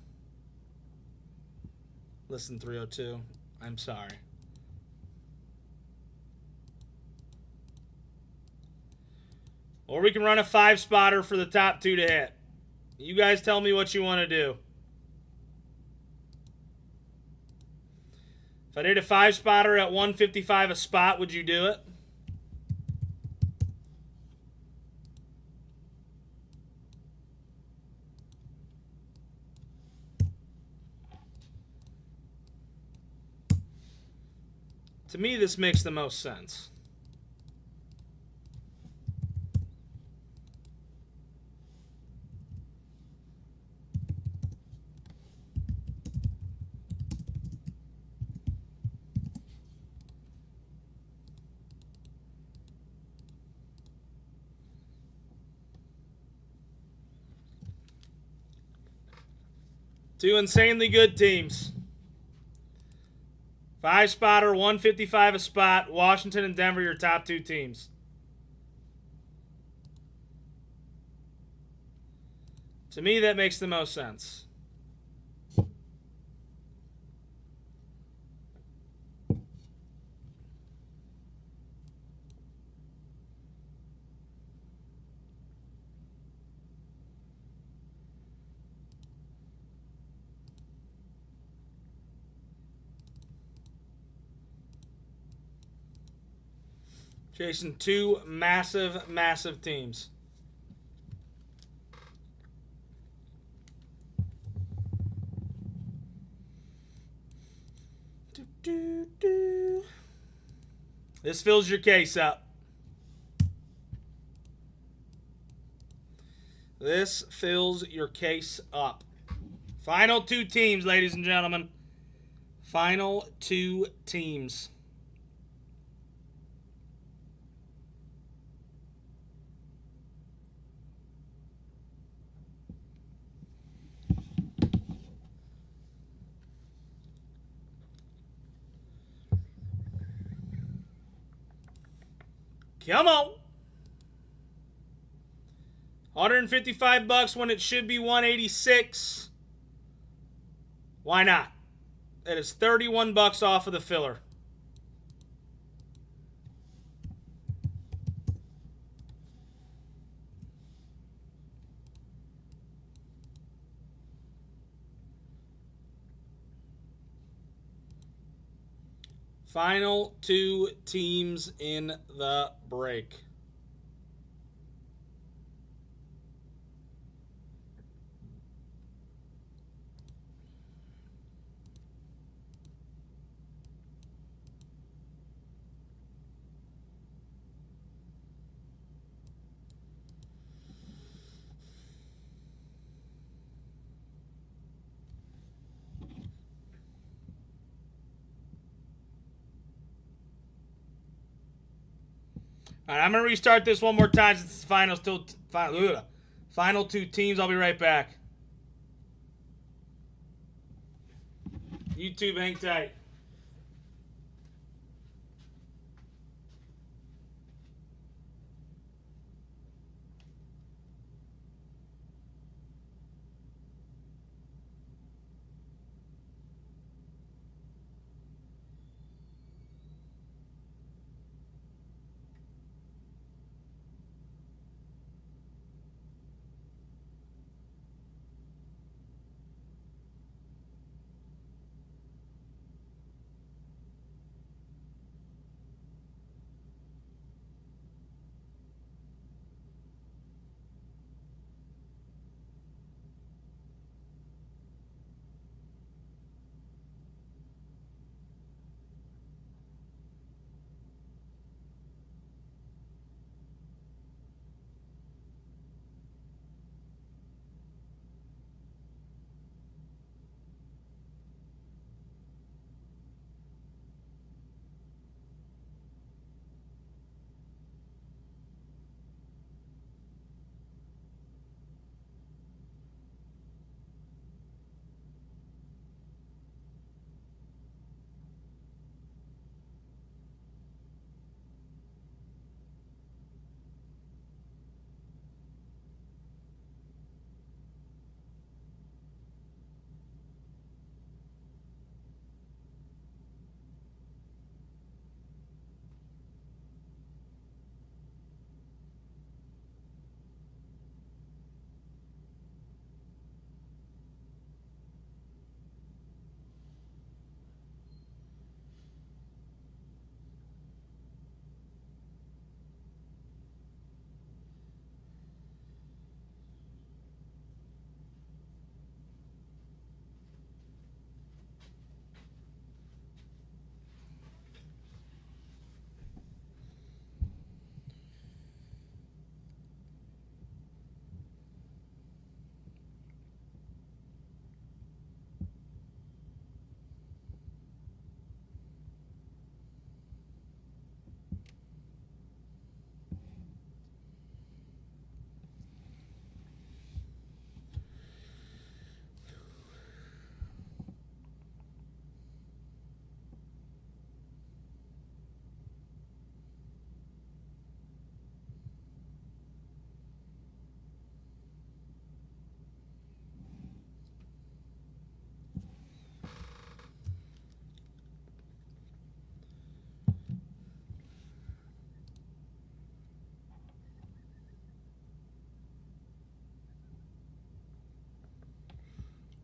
Listen, 302. I'm sorry. Or we can run a 5-spotter for the top 2 to hit. You guys tell me what you want to do. If I did a 5-spotter at 155 a spot, would you do it? To me, this makes the most sense. Two insanely good teams. 5-spotter, 155 a spot. Washington and Denver, your top 2 teams. To me, that makes the most sense. Jason, 2 massive, massive teams. This fills your case up. This fills your case up. Final 2 teams, ladies and gentlemen. Final 2 teams. Come on. $155 when it should be 186. Why not? That is $31 off of the filler. Final 2 teams in the break. All right, I'm going to restart this one more time since it's final 2 teams. I'll be right back. YouTube, hang tight.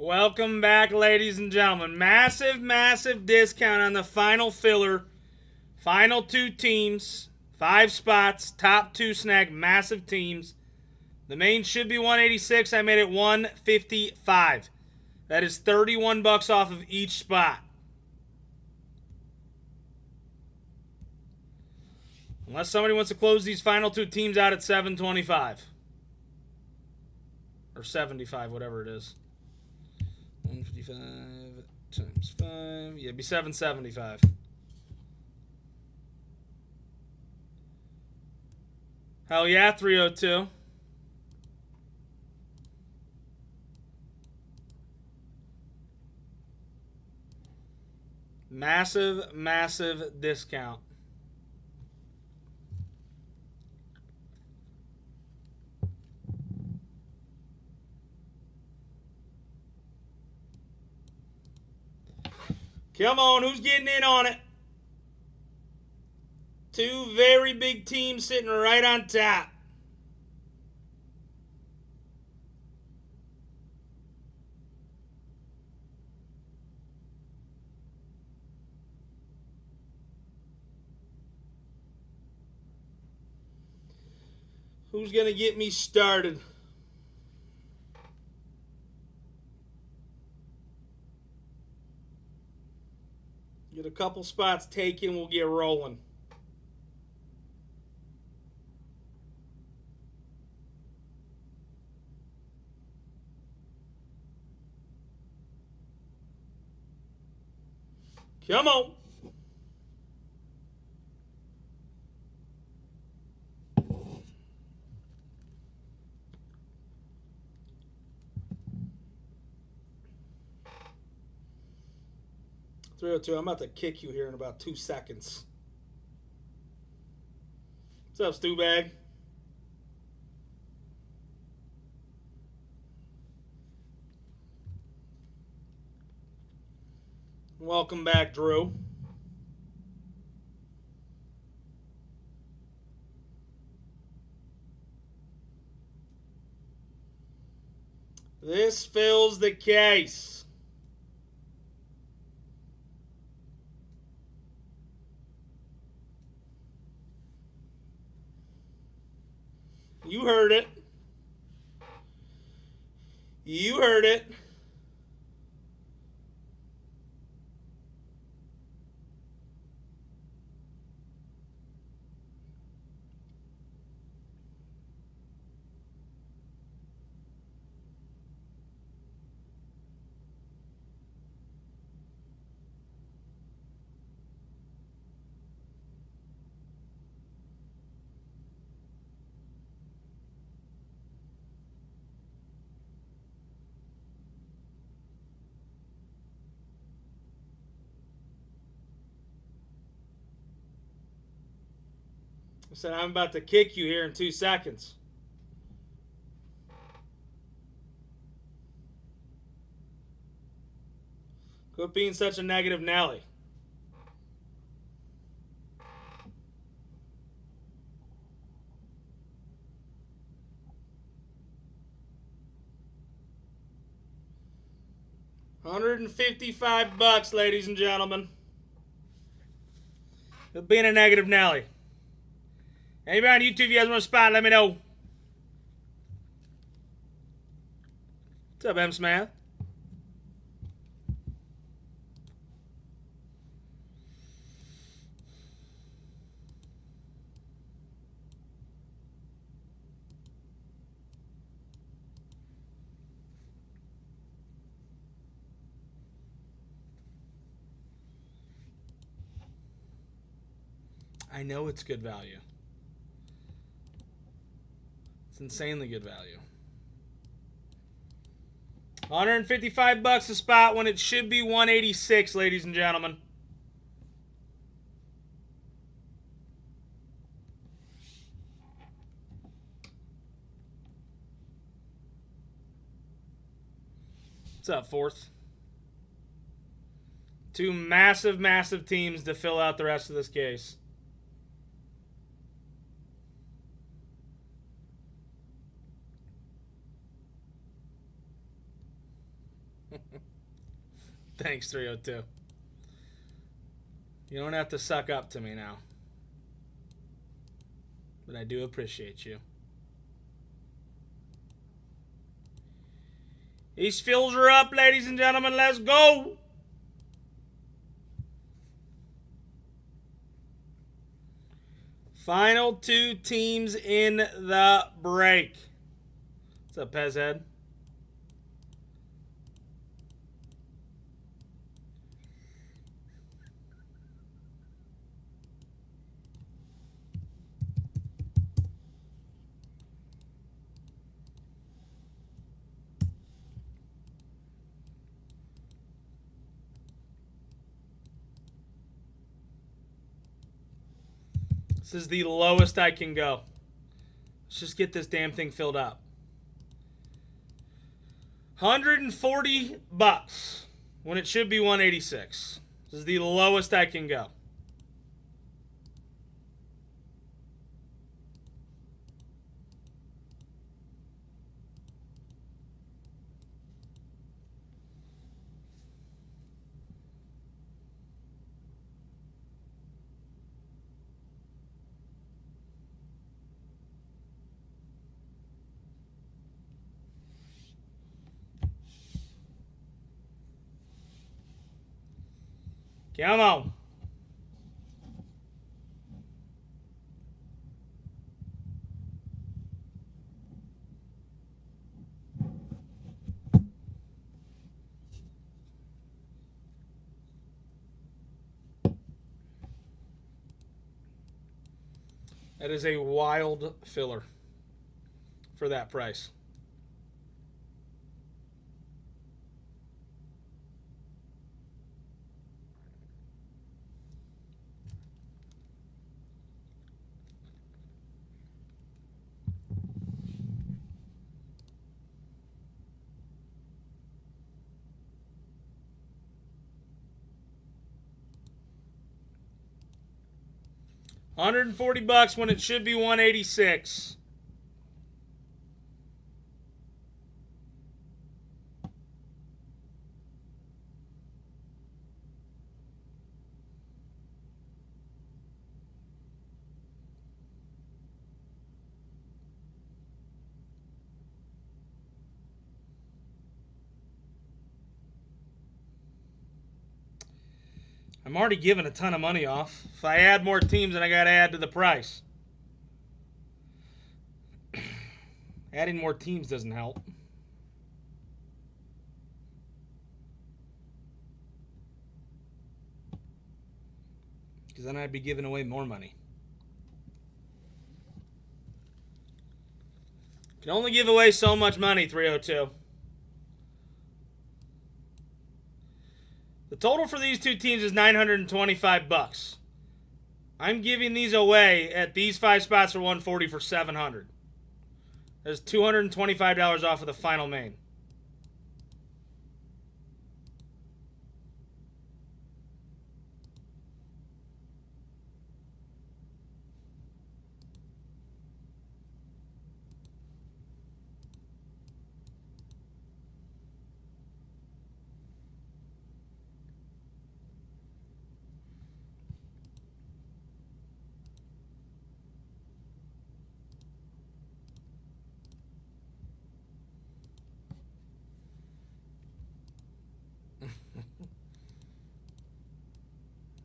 Welcome back, ladies and gentlemen. Massive, massive discount on the final filler. Final 2 teams. 5 spots. Top 2 snag. Massive teams. The main should be 186. I made it 155. That is $31 off of each spot. Unless somebody wants to close these final 2 teams out at 725. Or 75, whatever it is. 155 times 5. Yeah, it'd be 775. Hell yeah, 302. Massive, massive discount. Come on, who's getting in on it? 2 very big teams sitting right on top. Who's going to get me started? Get a couple spots taken, we'll get rolling. Come on. $302. I'm about to kick you here in about 2 seconds. What's up, Stu Bag? Welcome back, Drew. This fills the case. You heard it. You heard it. I said I'm about to kick you here in 2 seconds. Quit being such a negative Nelly. $155, ladies and gentlemen. Quit being a negative Nelly. Anybody on YouTube, if you guys want a spot, let me know. What's up, M. Smith? I know it's good value. It's insanely good value. $155 a spot when it should be 186, ladies and gentlemen. What's up, Fourth? 2 massive, massive teams to fill out the rest of this case. Thanks, 302. You don't have to suck up to me now. But I do appreciate you. These fills are up, ladies and gentlemen. Let's go. Final 2 teams in the break. What's up, Pez Head? This is the lowest I can go. Let's just get this damn thing filled up. $140 when it should be $186. This is the lowest I can go. Come on. That is a wild filler for that price. $140 when it should be $186. I'm already giving a ton of money off. If I add more teams, then I got to add to the price. Adding more teams doesn't help. Because then I'd be giving away more money. Can only give away so much money, 302. The total for these 2 teams is $925. I'm giving these away at these 5 spots for $140 for $700. That's $225 off of the final main.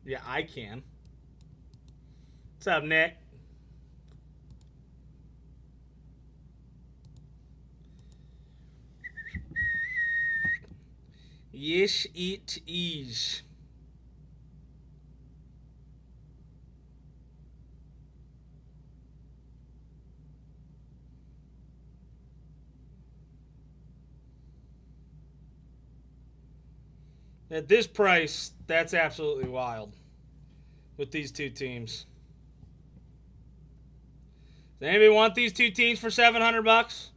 Yeah, I can. What's up, Nick? Yes, it is. At this price, that's absolutely wild with these 2 teams. Does anybody want these 2 teams for $700?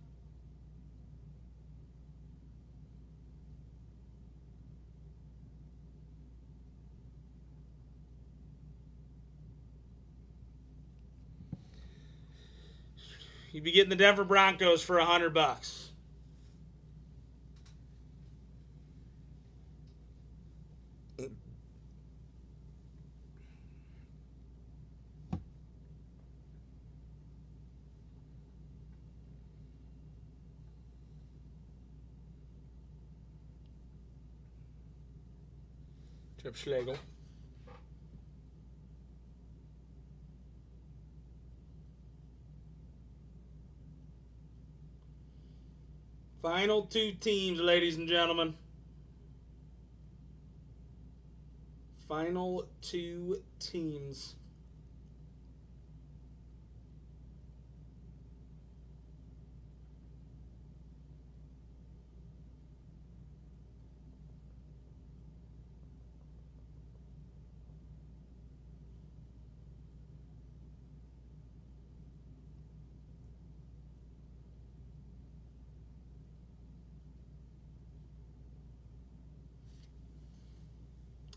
You'd be getting the Denver Broncos for $100. Chip Schlegel. Final 2 teams, ladies and gentlemen. Final 2 teams.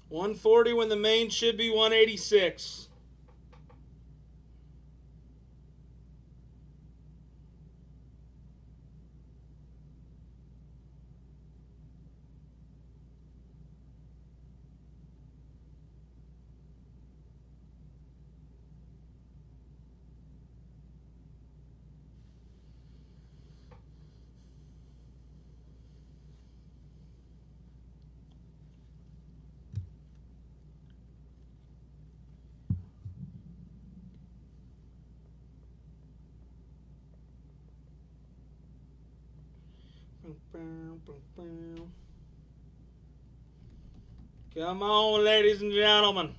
$140 when the main should be $186. Come on, ladies and gentlemen.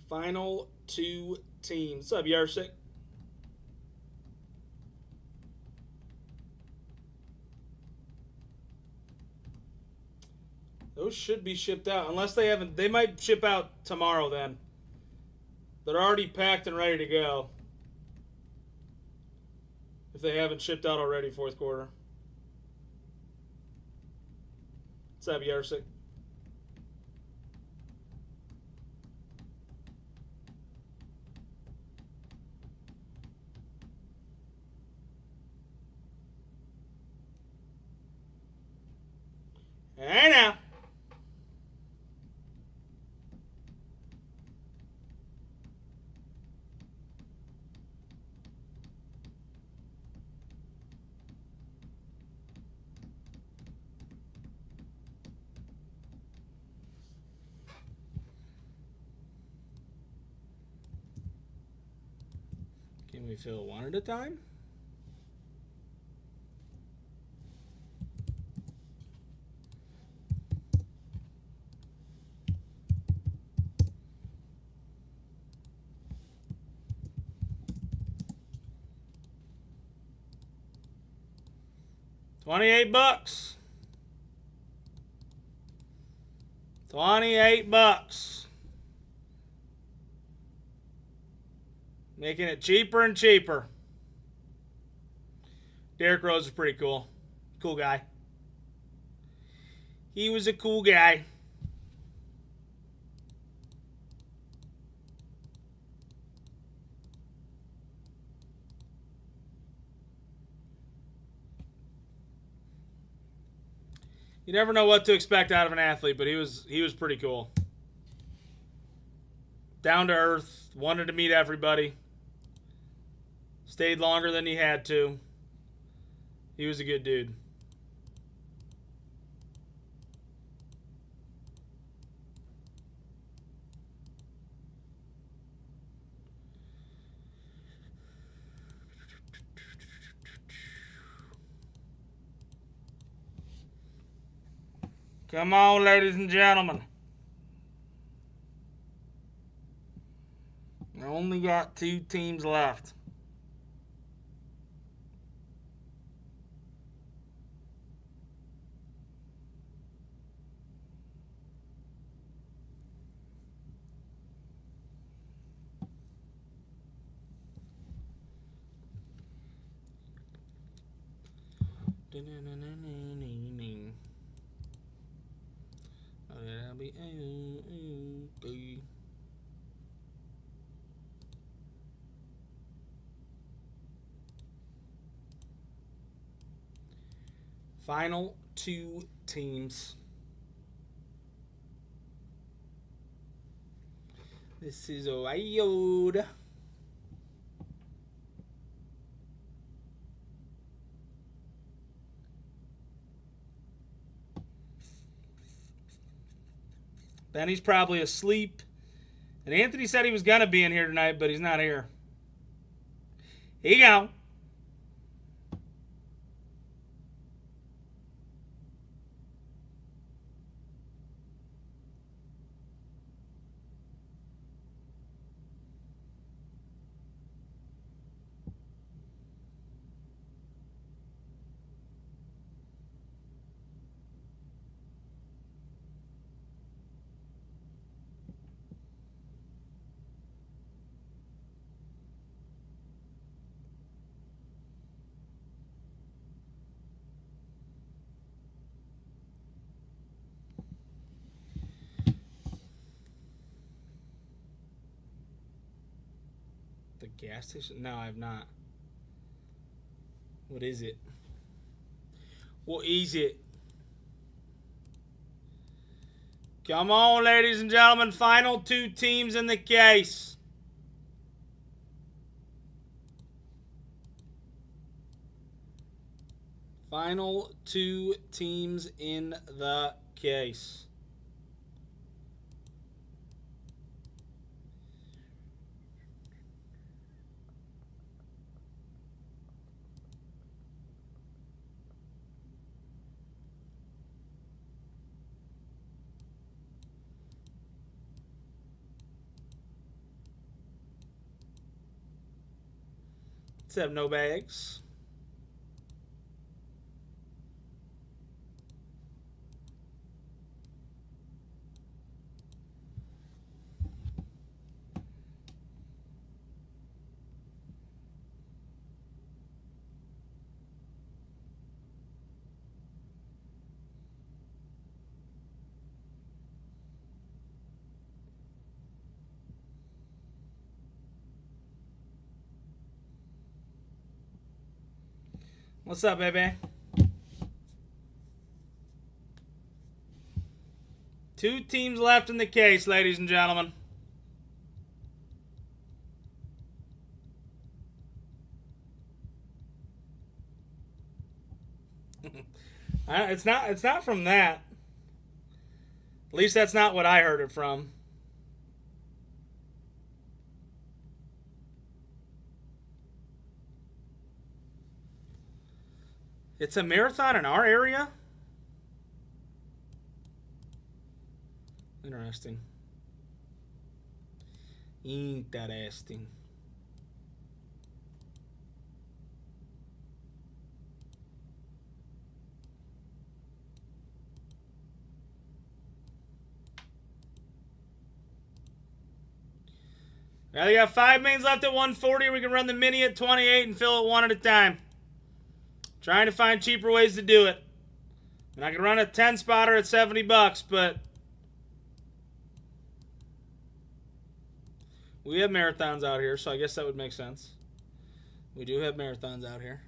Final 2 teams. What's up, Yarsik? Those should be shipped out. Unless they haven't. They might ship out tomorrow then. They're already packed and ready to go. If they haven't shipped out already, fourth quarter. What's up, Yarsik? Hey now. Can we fill one at a time? $28. $28. Making it cheaper and cheaper. Derrick Rose is pretty cool. Cool guy. He was a cool guy. You never know what to expect out of an athlete, but he was pretty cool. Down to earth, wanted to meet everybody. Stayed longer than he had to. He was a good dude. Come on, ladies and gentlemen. We only got 2 teams left. Final 2 teams. This is Ohio. Then he's probably asleep. And Anthony said he was going to be in here tonight, but he's not here. Here you go. The gas station? No, I have not. What is it? What is it? Come on, ladies and gentlemen. Final 2 teams in the case. Final 2 teams in the case. Let's have no bags. What's up, baby? 2 teams left in the case, ladies and gentlemen. It's not from that. At least that's not what I heard it from. It's a marathon in our area? Interesting. Interesting. Now they got 5 mains left at 140. We can run the mini at 28 and fill it one at a time. Trying to find cheaper ways to do it. And I can run a 10 spotter at $70, but we have marathons out here, so I guess that would make sense. We do have marathons out here.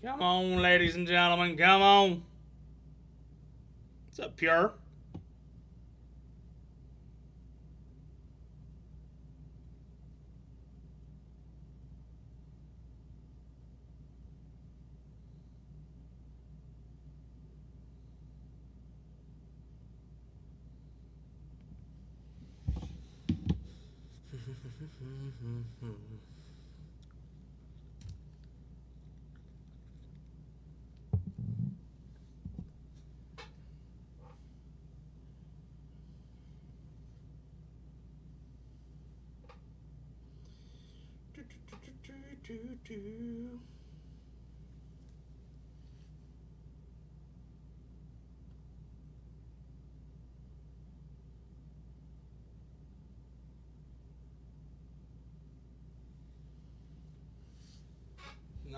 Come on, ladies and gentlemen. Come on. What's up, Pure?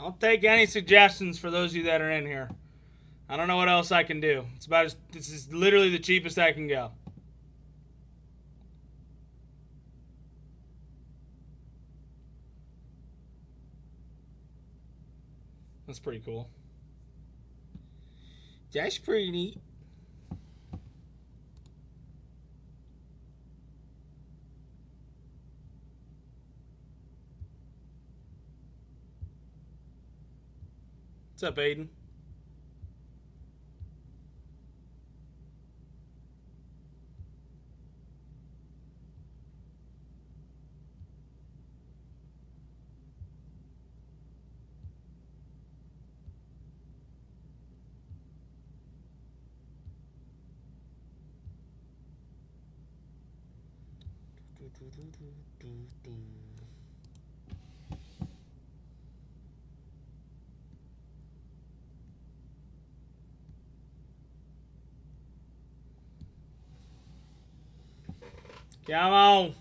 I'll take any suggestions for those of you that are in here. I don't know what else I can do. This is literally the cheapest I can go. That's pretty cool. That's pretty neat. What's up, Aiden? Come on.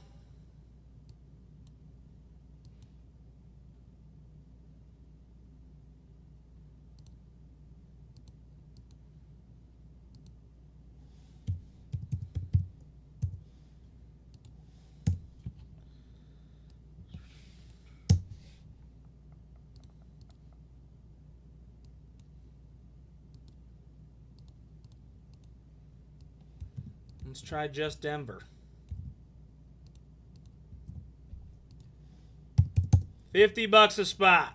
Let's try just Denver. 50 bucks a spot.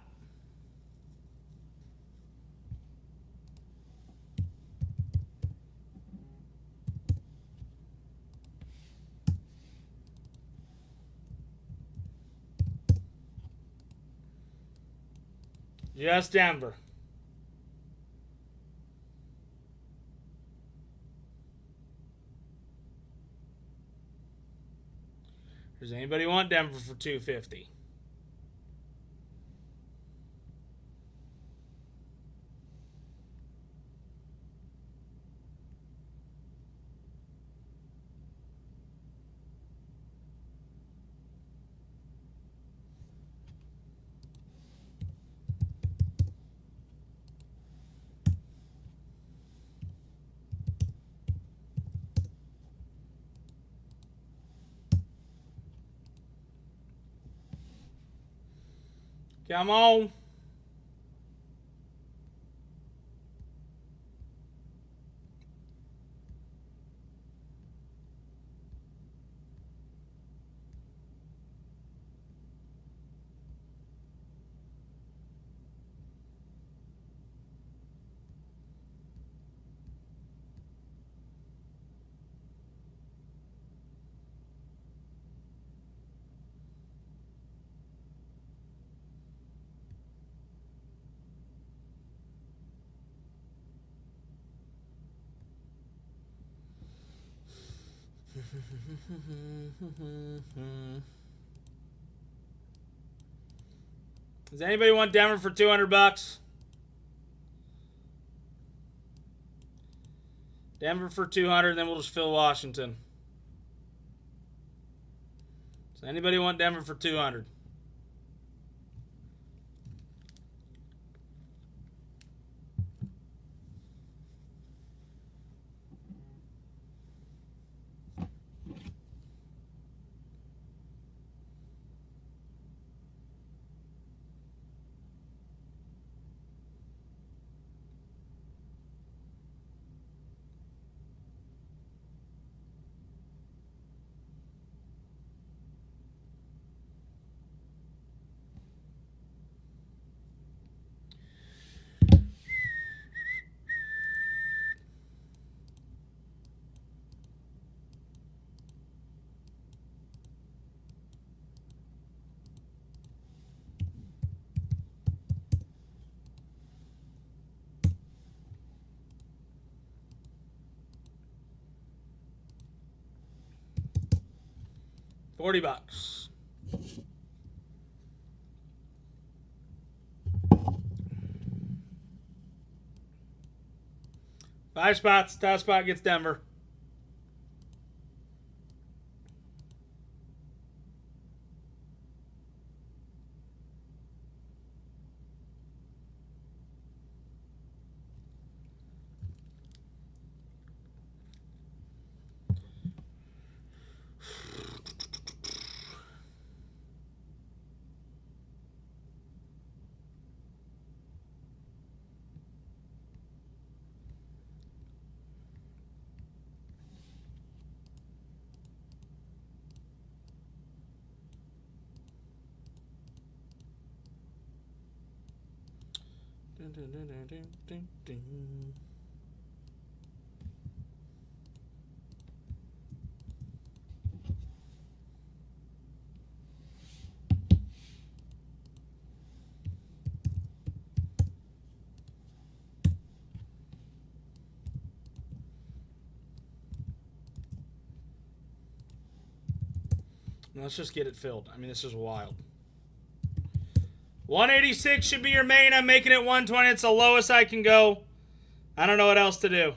Just Denver. Does anybody want Denver for $250? Come on. Does anybody want Denver for 200 bucks? Denver for 200, then we'll just fill Washington. Does anybody want Denver for 200? $40. Five spots. Top spot gets Denver. Let's just get it filled. I mean, this is wild. 186 should be your main. I'm making it 120. It's the lowest I can go. I don't know what else to do.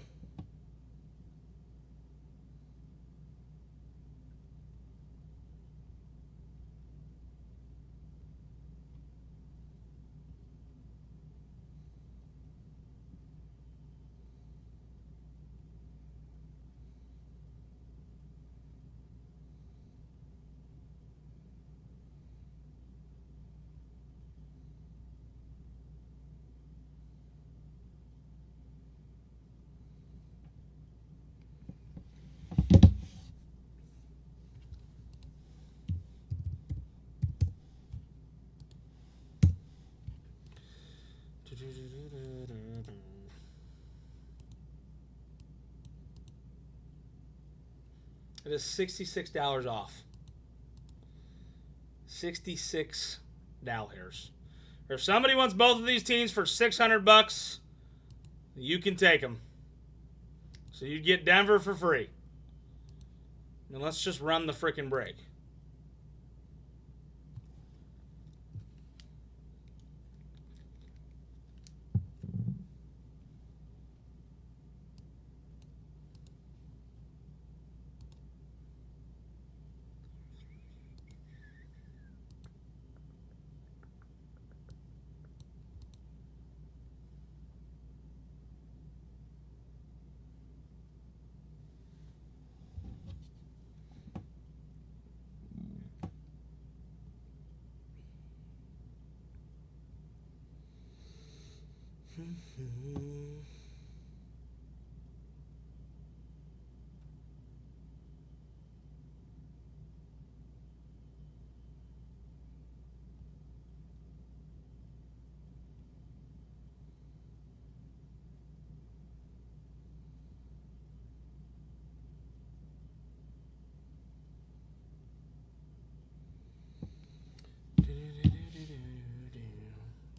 It is $66 off. $66. If somebody wants both of these teams for $600, you can take them. So you get Denver for free. And let's just run the freaking break.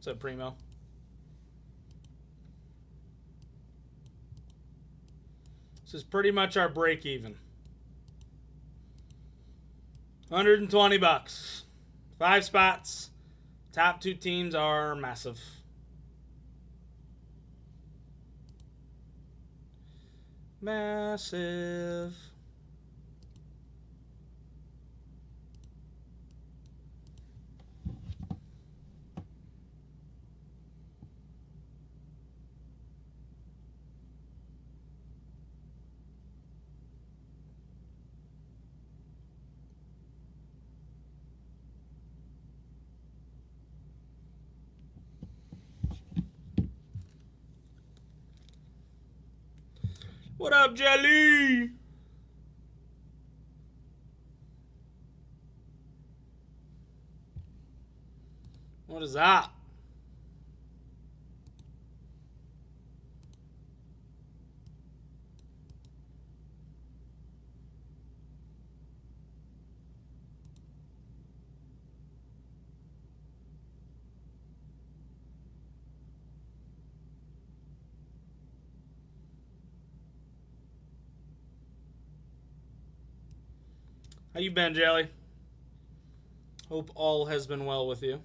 What's up, Primo? This is pretty much our break even. $120. 5 spots. Top 2 teams are massive. Massive. What up, Jelly? What is that? How you been, Jelly? Hope all has been well with you.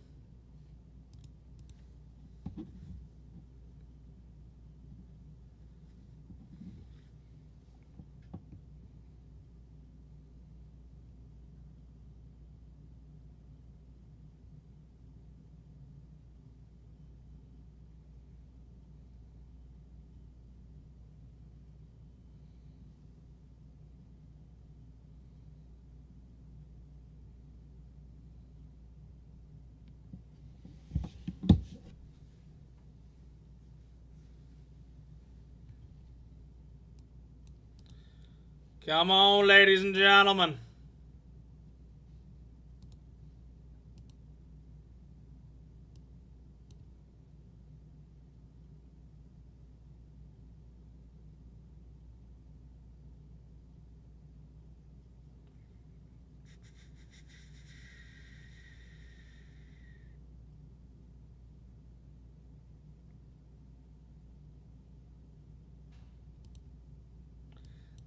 Come on, ladies and gentlemen.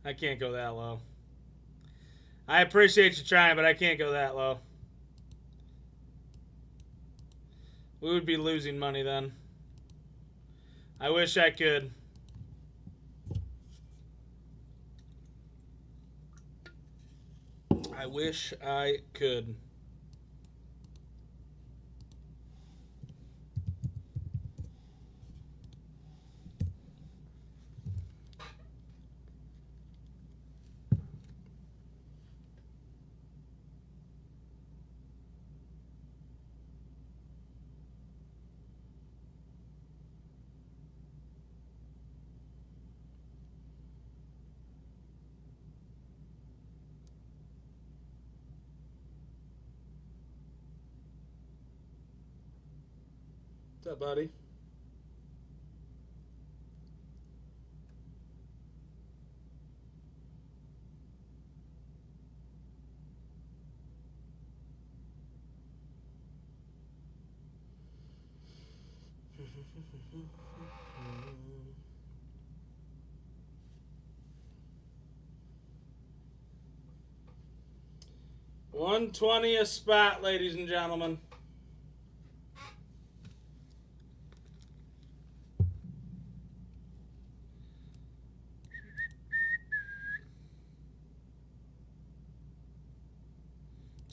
I can't go that low. I appreciate you trying, but I can't go that low. We would be losing money then. I wish I could. I wish I could. What's up, buddy? $120 a spot, ladies and gentlemen.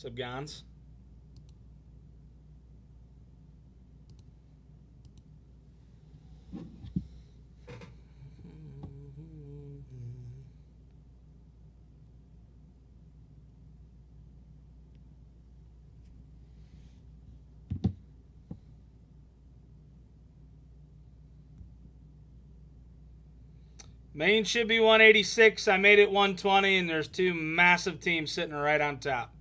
What's up, Gons? Maine should be 186. I made it 120, and there's two massive teams sitting right on top.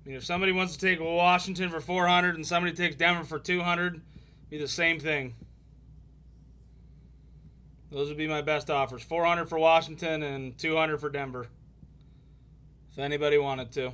I mean, if somebody wants to take Washington for 400 and somebody takes Denver for 200, be the same thing. Those would be my best offers. 400 for Washington and 200 for Denver. If anybody wanted to.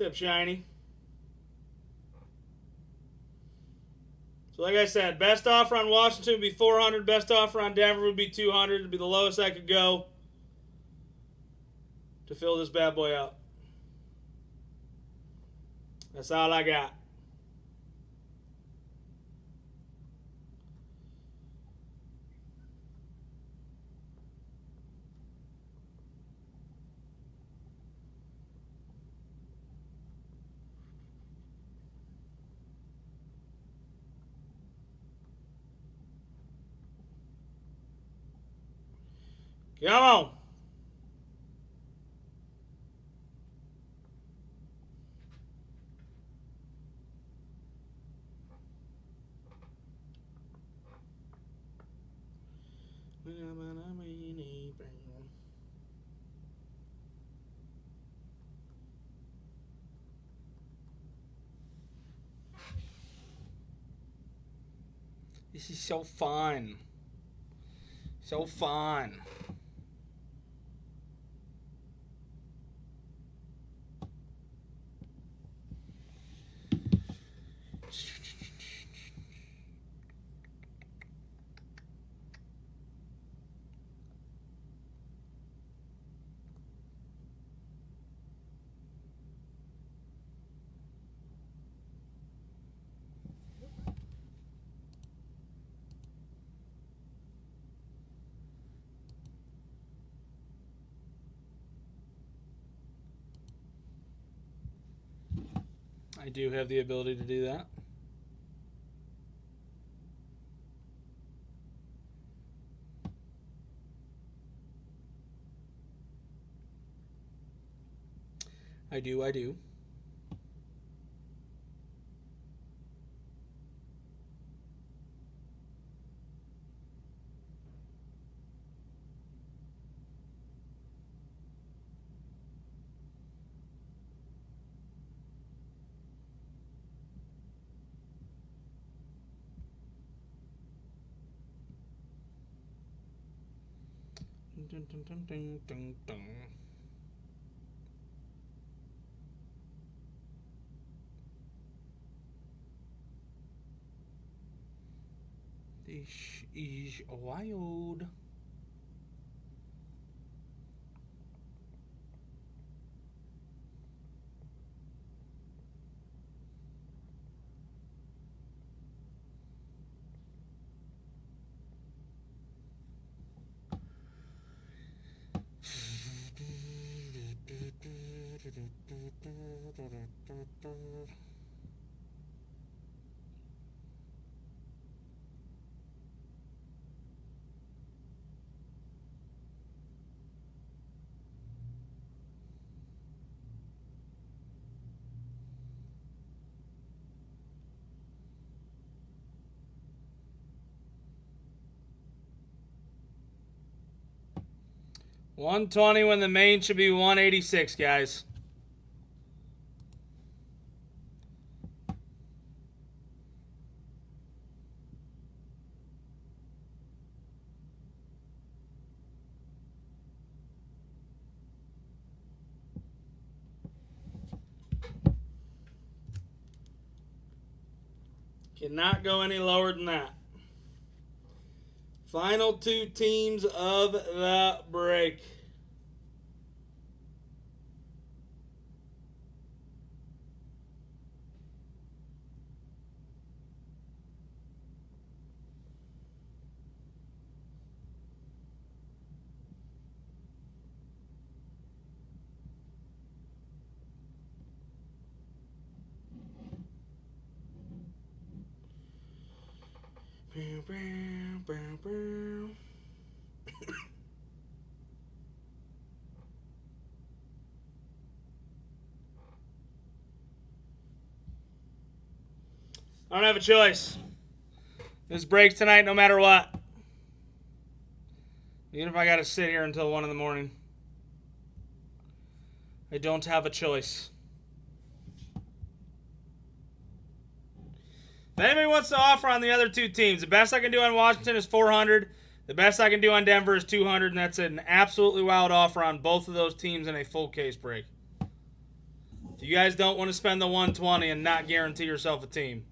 What's up, Shiny? So like I said, best offer on Washington would be 400. Best offer on Denver would be 200. It would be the lowest I could go to fill this bad boy out. That's all I got. Come on. This is so fun. So fun. I do have the ability to do that. I do. Dun, dun, dun, dun, dun, dun. This is wild. $120 when the main should be $186, guys. Cannot go any lower than that. Final two teams of the break. I don't have a choice. This breaks tonight no matter what. Even if I got to sit here until 1 in the morning. I don't have a choice. If anybody wants to offer on the other two teams, the best I can do on Washington is 400. The best I can do on Denver is 200, and that's an absolutely wild offer on both of those teams in a full case break. If you guys don't want to spend the 120 and not guarantee yourself a team.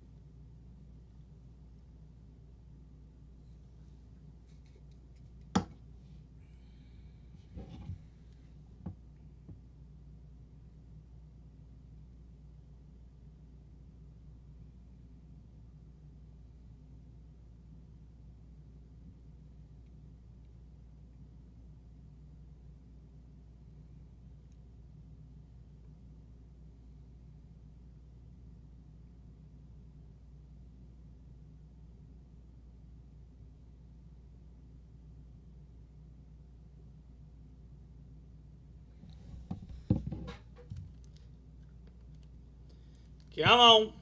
Come on.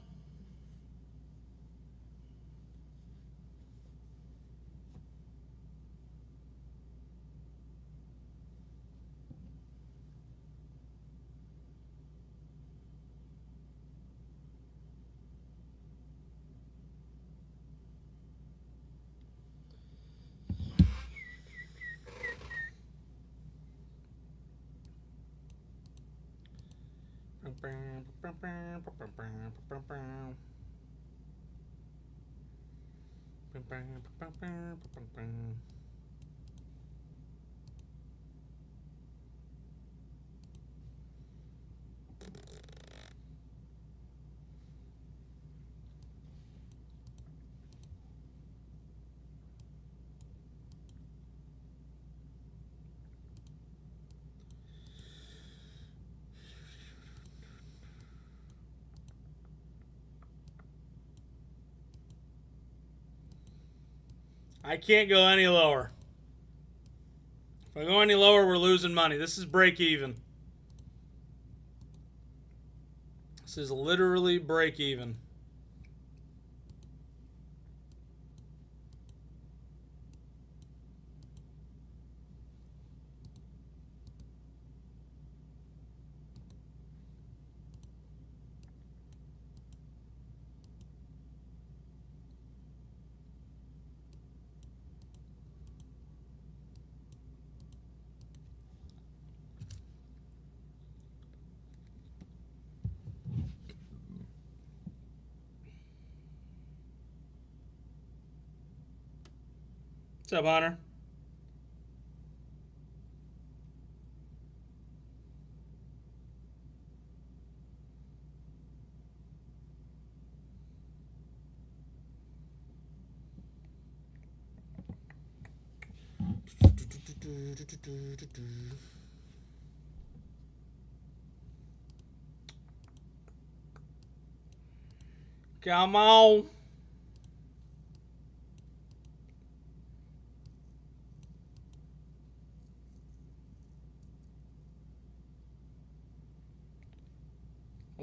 I can't go any lower. If I go any lower, we're losing money. This is break even. This is literally break even. What's up, Hunter? Come on.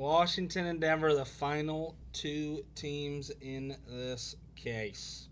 Washington and Denver, the final two teams in this case.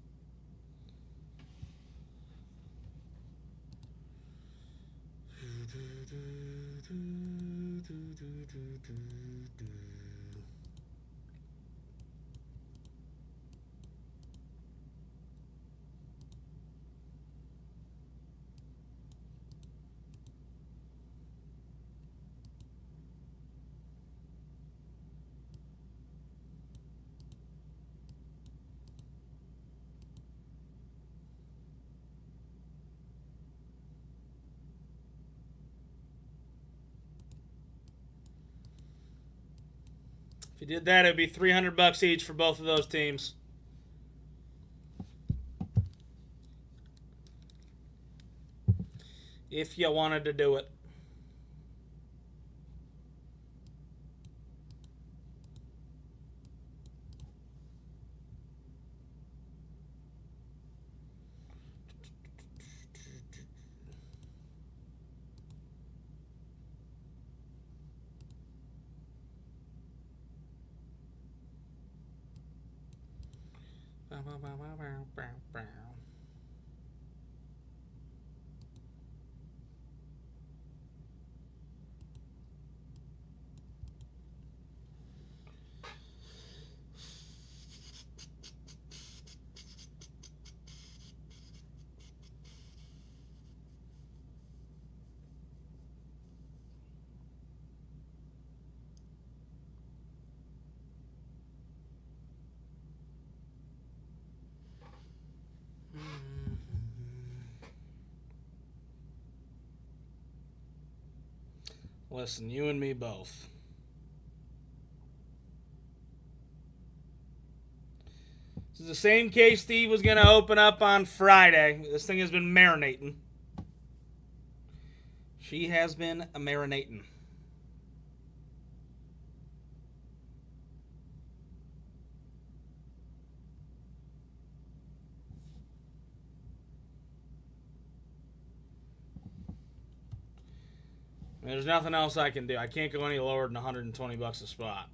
If you did that, it would be $300 each for both of those teams. If you wanted to do it. Listen, you and me both. This is the same case Steve was going to open up on Friday. This thing has been marinating. She has been marinating. There's nothing else I can do. I can't go any lower than $120 a spot.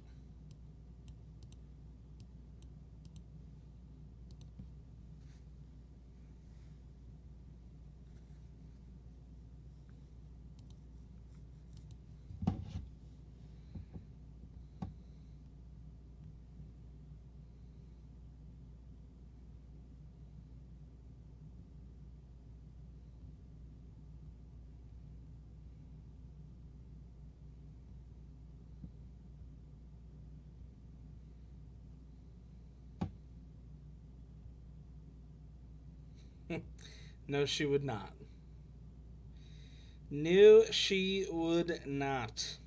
No, she would not. No, she would not.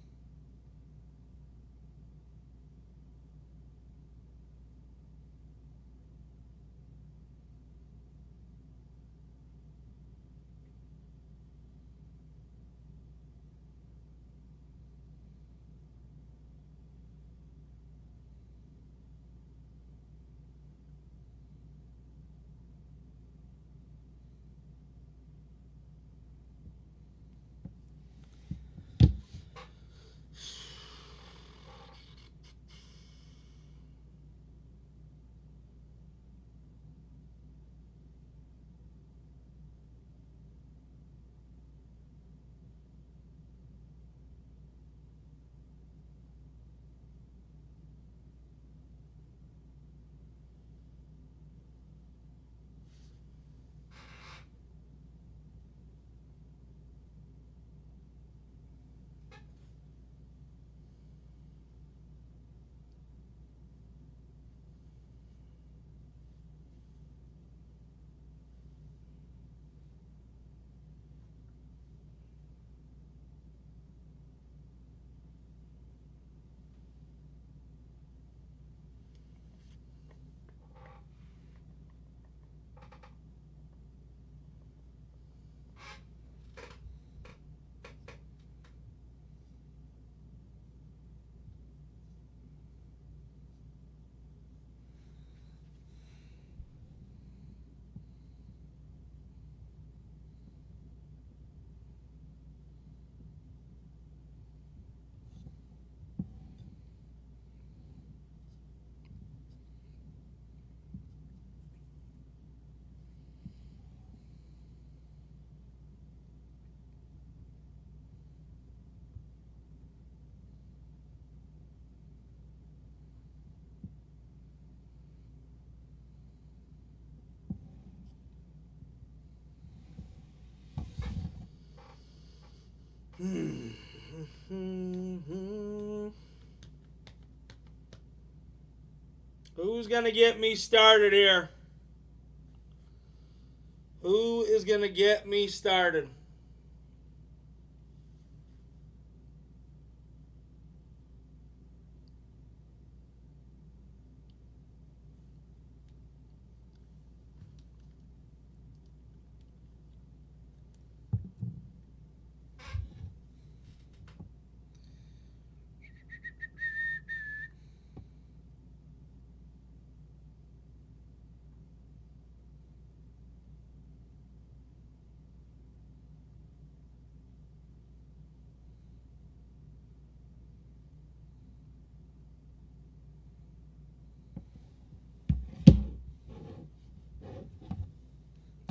Who's going to get me started here? Who is going to get me started?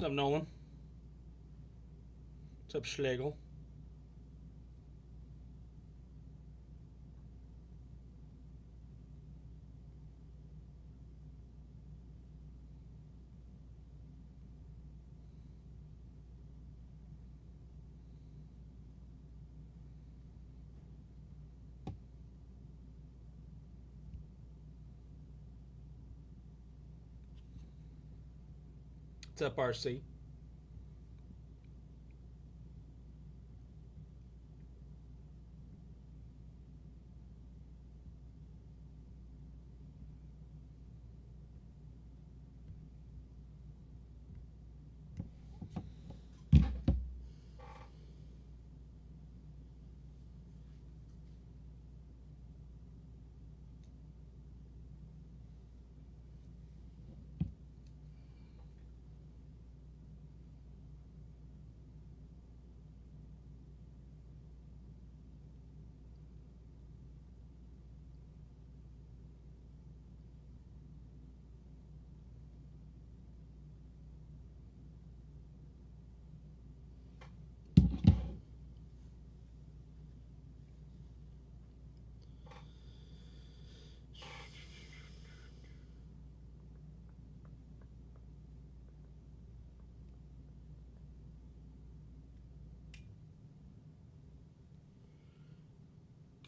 What's up, Nolan? What's up, Schlegel? What's up, RC?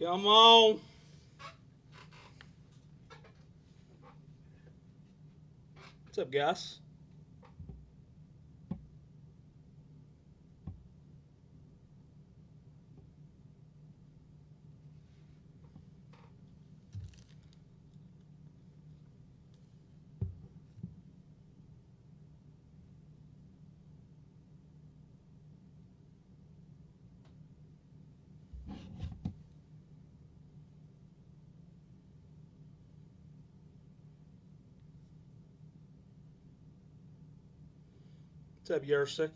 Come on. What's up, Gus? What's up, Yersick?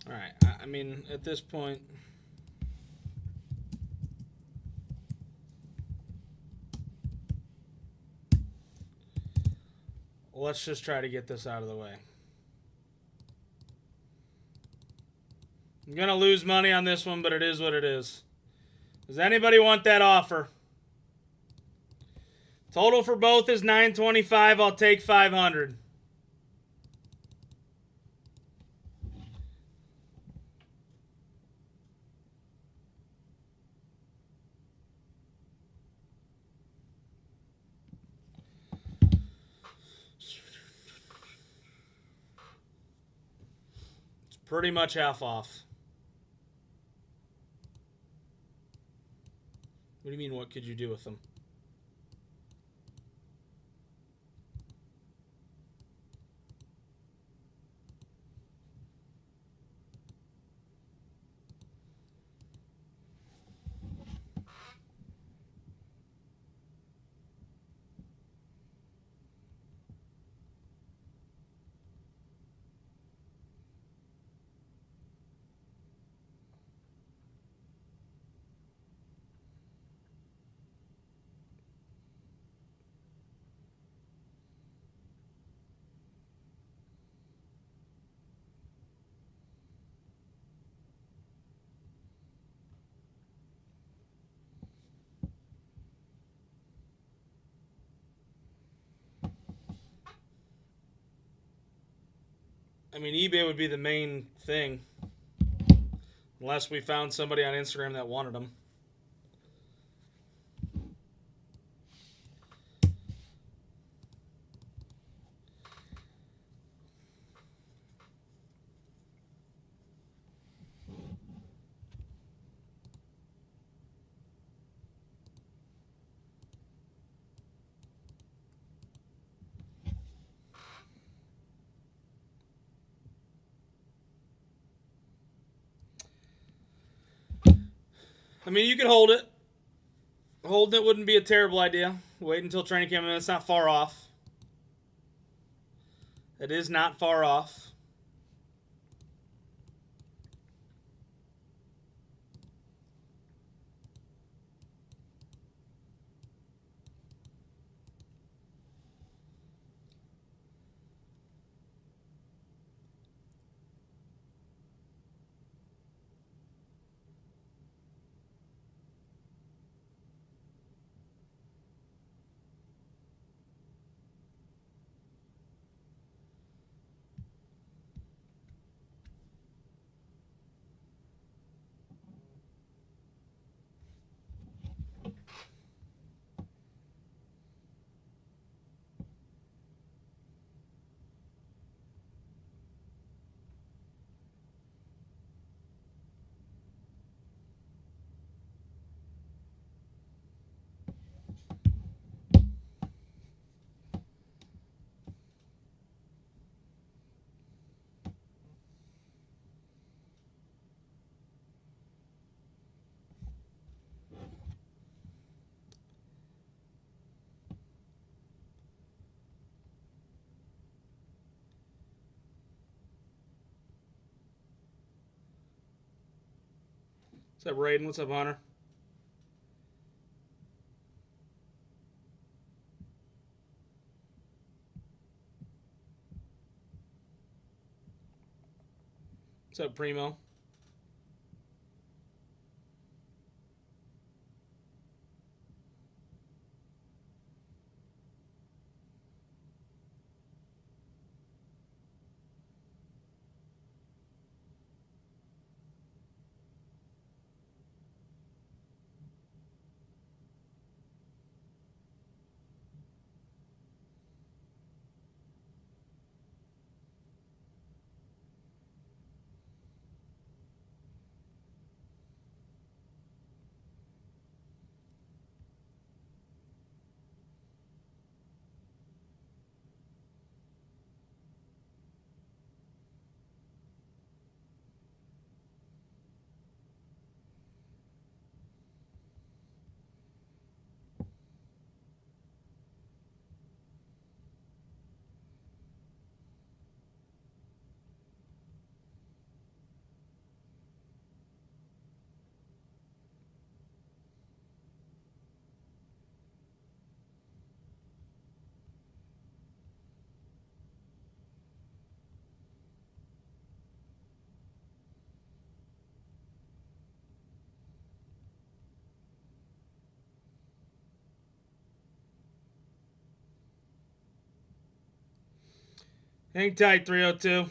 All right. I mean, at this point, let's just try to get this out of the way. I'm going to lose money on this one, but it is what it is. Does anybody want that offer? Total for both is $925. I'll take $500. It's pretty much half off. What do you mean, what could you do with them? I mean, eBay would be the main thing. Unless we found somebody on Instagram that wanted them. I mean, you could hold it. Holding it wouldn't be a terrible idea. Wait until training camp. It's not far off. It is not far off. What's up, Raiden? What's up, Hunter? What's up, Primo? Hang tight, 302.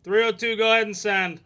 302, go ahead and send.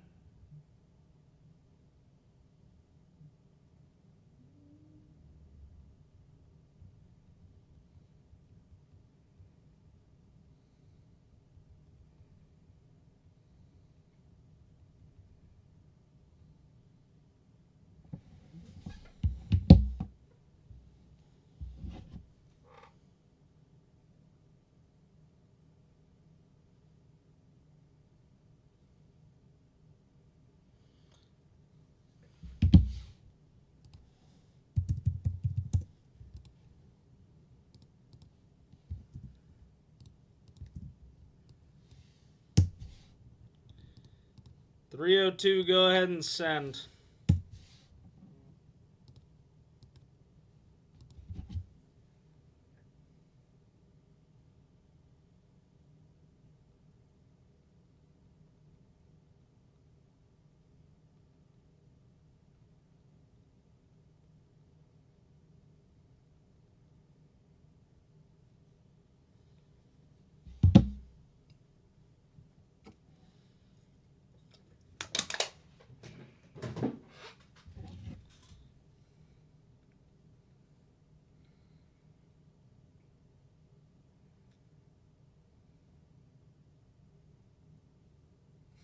$302, go ahead and send.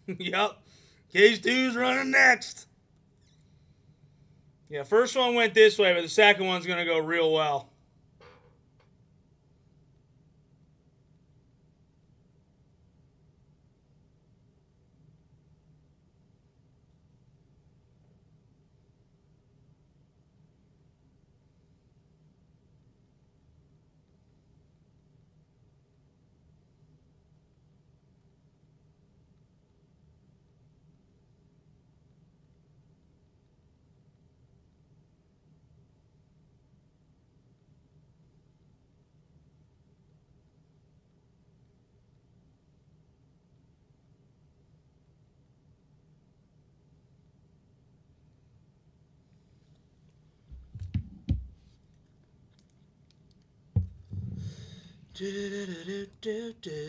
Yep. Case 2's running next. Yeah, first one went this way, but the second one's going to go real well. Do.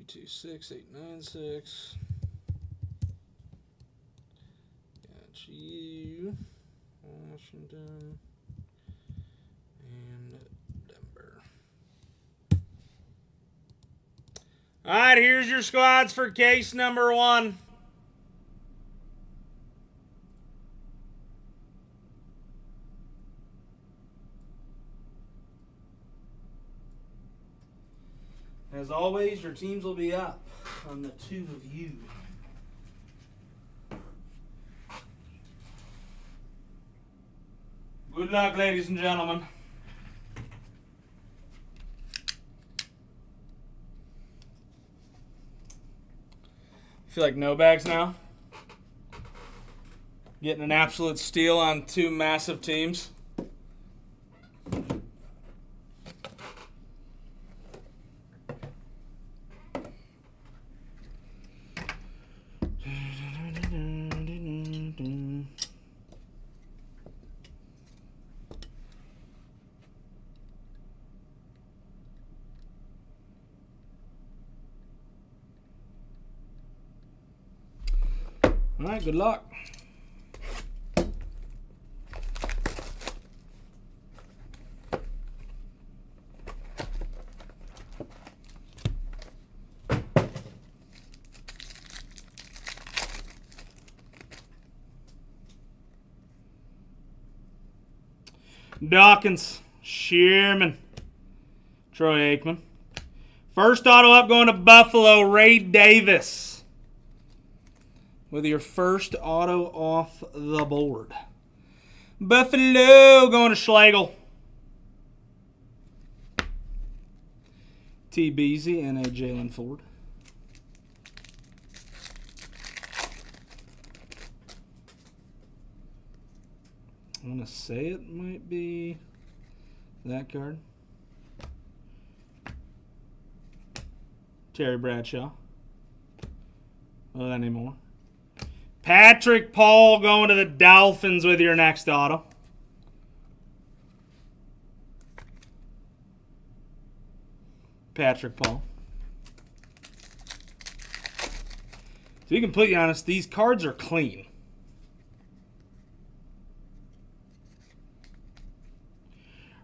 Two, 896. Got you, Washington, and Denver. All right, here's your squads for case number 1. As always, your teams will be up on the 2 of you. Good luck, ladies and gentlemen. Feel like no bags now. Getting an absolute steal on 2 massive teams. All right, good luck. Dawkins, Shearman, Troy Aikman. First auto up going to Buffalo, Ray Davis. With your first auto off the board. Buffalo going to Schlegel. T. Beasy and a Jalen Ford. I want to say it might be that card. Terry Bradshaw. Not anymore. Patrick Paul going to the Dolphins with your next auto. Patrick Paul. To be completely honest, these cards are clean.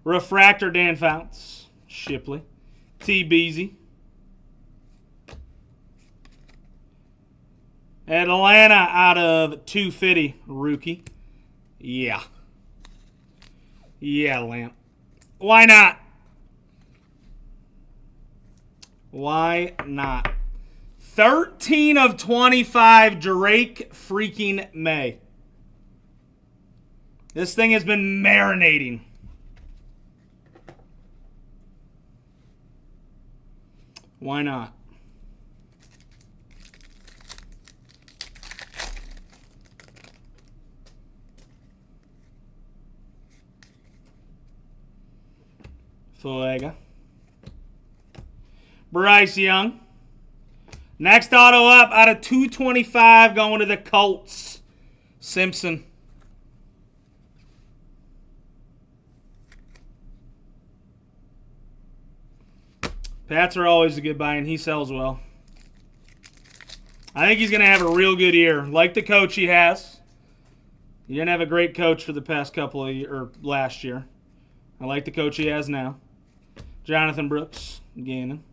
Refractor Dan Fouts. Shipley. T. Beasy. Atlanta out of 250. Rookie. Yeah. Yeah, Lamp. Why not? Why not? 13 of 25, Drake freaking May. This thing has been marinating. Why not? Fuega. Bryce Young. Next auto up out of 225 going to the Colts. Simpson. Pats are always a good buy, and he sells well. I think he's going to have a real good year, like the coach he has. He didn't have a great coach for the past couple of years, or last year. I like the coach he has now. Jonathan Brooks, Gannon.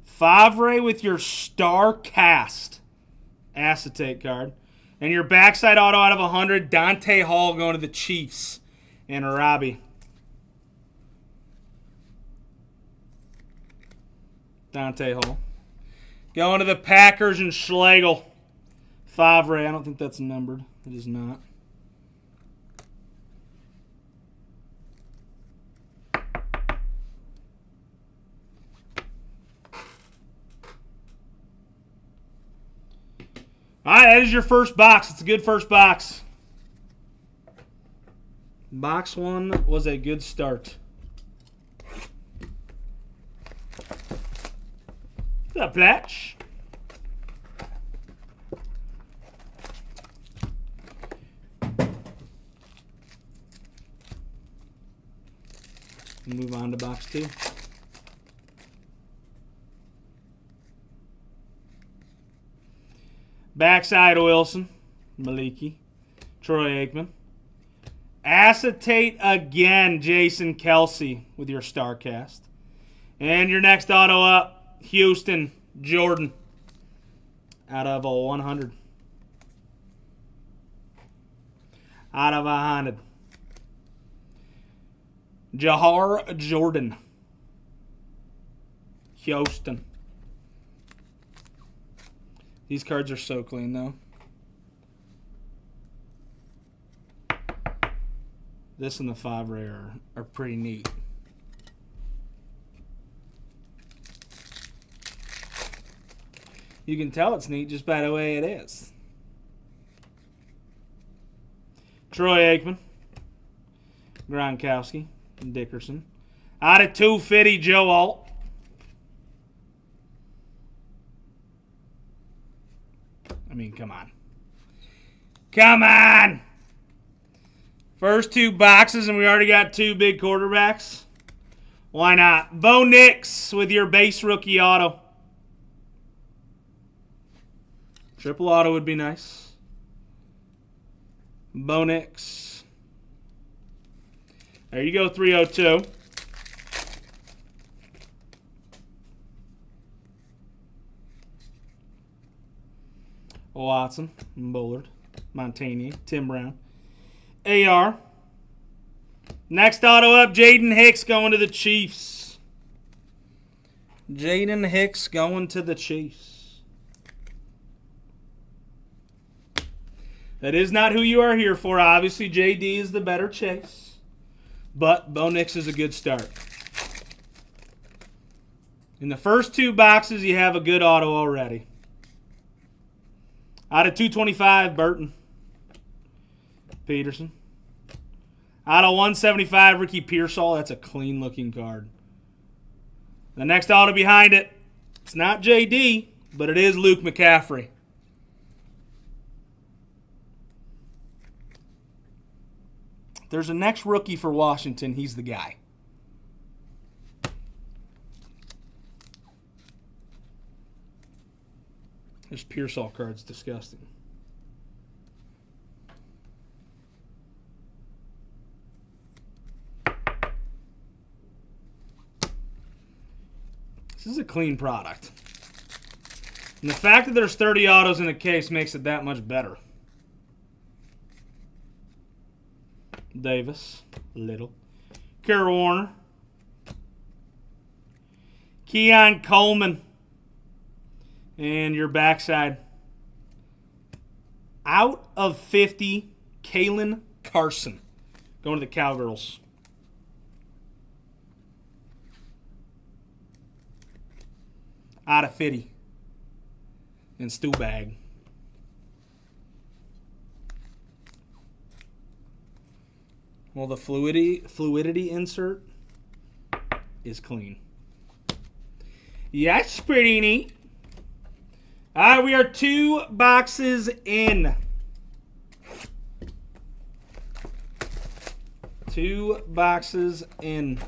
Favre with your star cast acetate card. And your backside auto out of 100, Dante Hall going to the Chiefs and Robbie. Dante Hall. Going to the Packers and Schlegel. Favre, I don't think that's numbered. It is not. All right, that is your first box. It's a good first box. Box 1 was a good start. What's up, Platch? Move on to box 2. Backside Wilson, Maliki, Troy Aikman. Acetate again, Jason Kelsey with your star cast. And your next auto up, Houston, Jordan, out of a 100. Out of 100. Jahar Jordan, Houston. These cards are so clean, though. This and the Favre are pretty neat. You can tell it's neat just by the way it is. Troy Aikman, Gronkowski, Dickerson. Out of 250, Joe Alt. I mean, come on. Come on! First 2 boxes, and we already got 2 big quarterbacks. Why not? Bo Nix with your base rookie auto. Triple auto would be nice. Bo Nix. There you go, 302. Watson, Bullard, Montaigne, Tim Brown. AR. Next auto up, Jaden Hicks going to the Chiefs. Jaden Hicks going to the Chiefs. That is not who you are here for. Obviously, JD is the better chase. But Bo Nix is a good start. In the first 2 boxes, you have a good auto already. Out of 225, Burton. Peterson. Out of 175, Ricky Pearsall. That's a clean-looking card. The next auto behind it, it's not JD, but it is Luke McCaffrey. There's a next rookie for Washington. He's the guy. This Pearsall card's disgusting. This is a clean product. And the fact that there's 30 autos in a case makes it that much better. Davis, Little. Kara Warner. Keon Coleman. And your backside. Out of 50, Kalen Carson. Going to the Cowgirls. Out of 50. And Stu Bag. Well, the fluidity insert is clean. Yes, pretty neat. All right, we are 2 boxes in. 2 boxes in.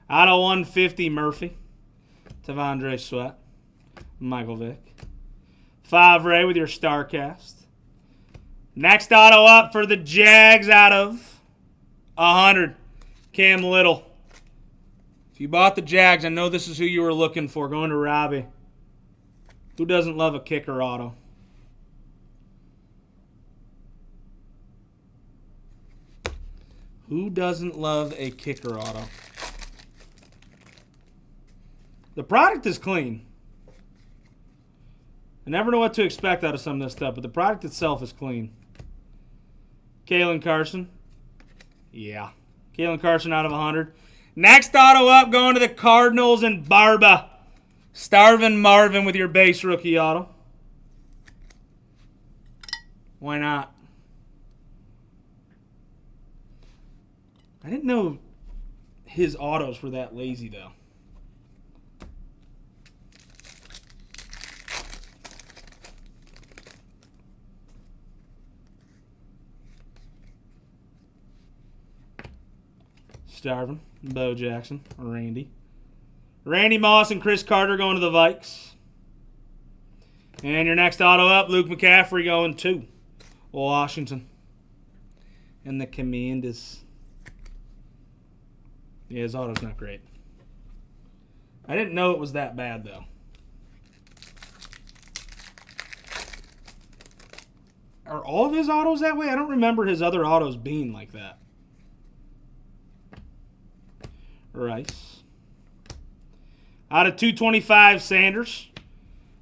Out of 150, Murphy. Tavondre Sweat. Michael Vick. Favre with your StarCast. Next auto up for the Jags out of 100. Cam Little. If you bought the Jags, I know this is who you were looking for. Going to Robbie. Who doesn't love a kicker auto? Who doesn't love a kicker auto? The product is clean. I never know what to expect out of some of this stuff, but the product itself is clean. Kalen Carson. Yeah. Kalen Carson out of 100. Next auto up, going to the Cardinals and Barba. Starvin Marvin with your base rookie auto. Why not? I didn't know his autos were that lazy, though. Starvin, Bo Jackson, Randy. Randy Moss and Chris Carter going to the Vikes. And your next auto up, Luke McCaffrey going to Washington. And the Commanders. Yeah, his auto's not great. I didn't know it was that bad, though. Are all of his autos that way? I don't remember his other autos being like that. Rice. Out of 225, Sanders.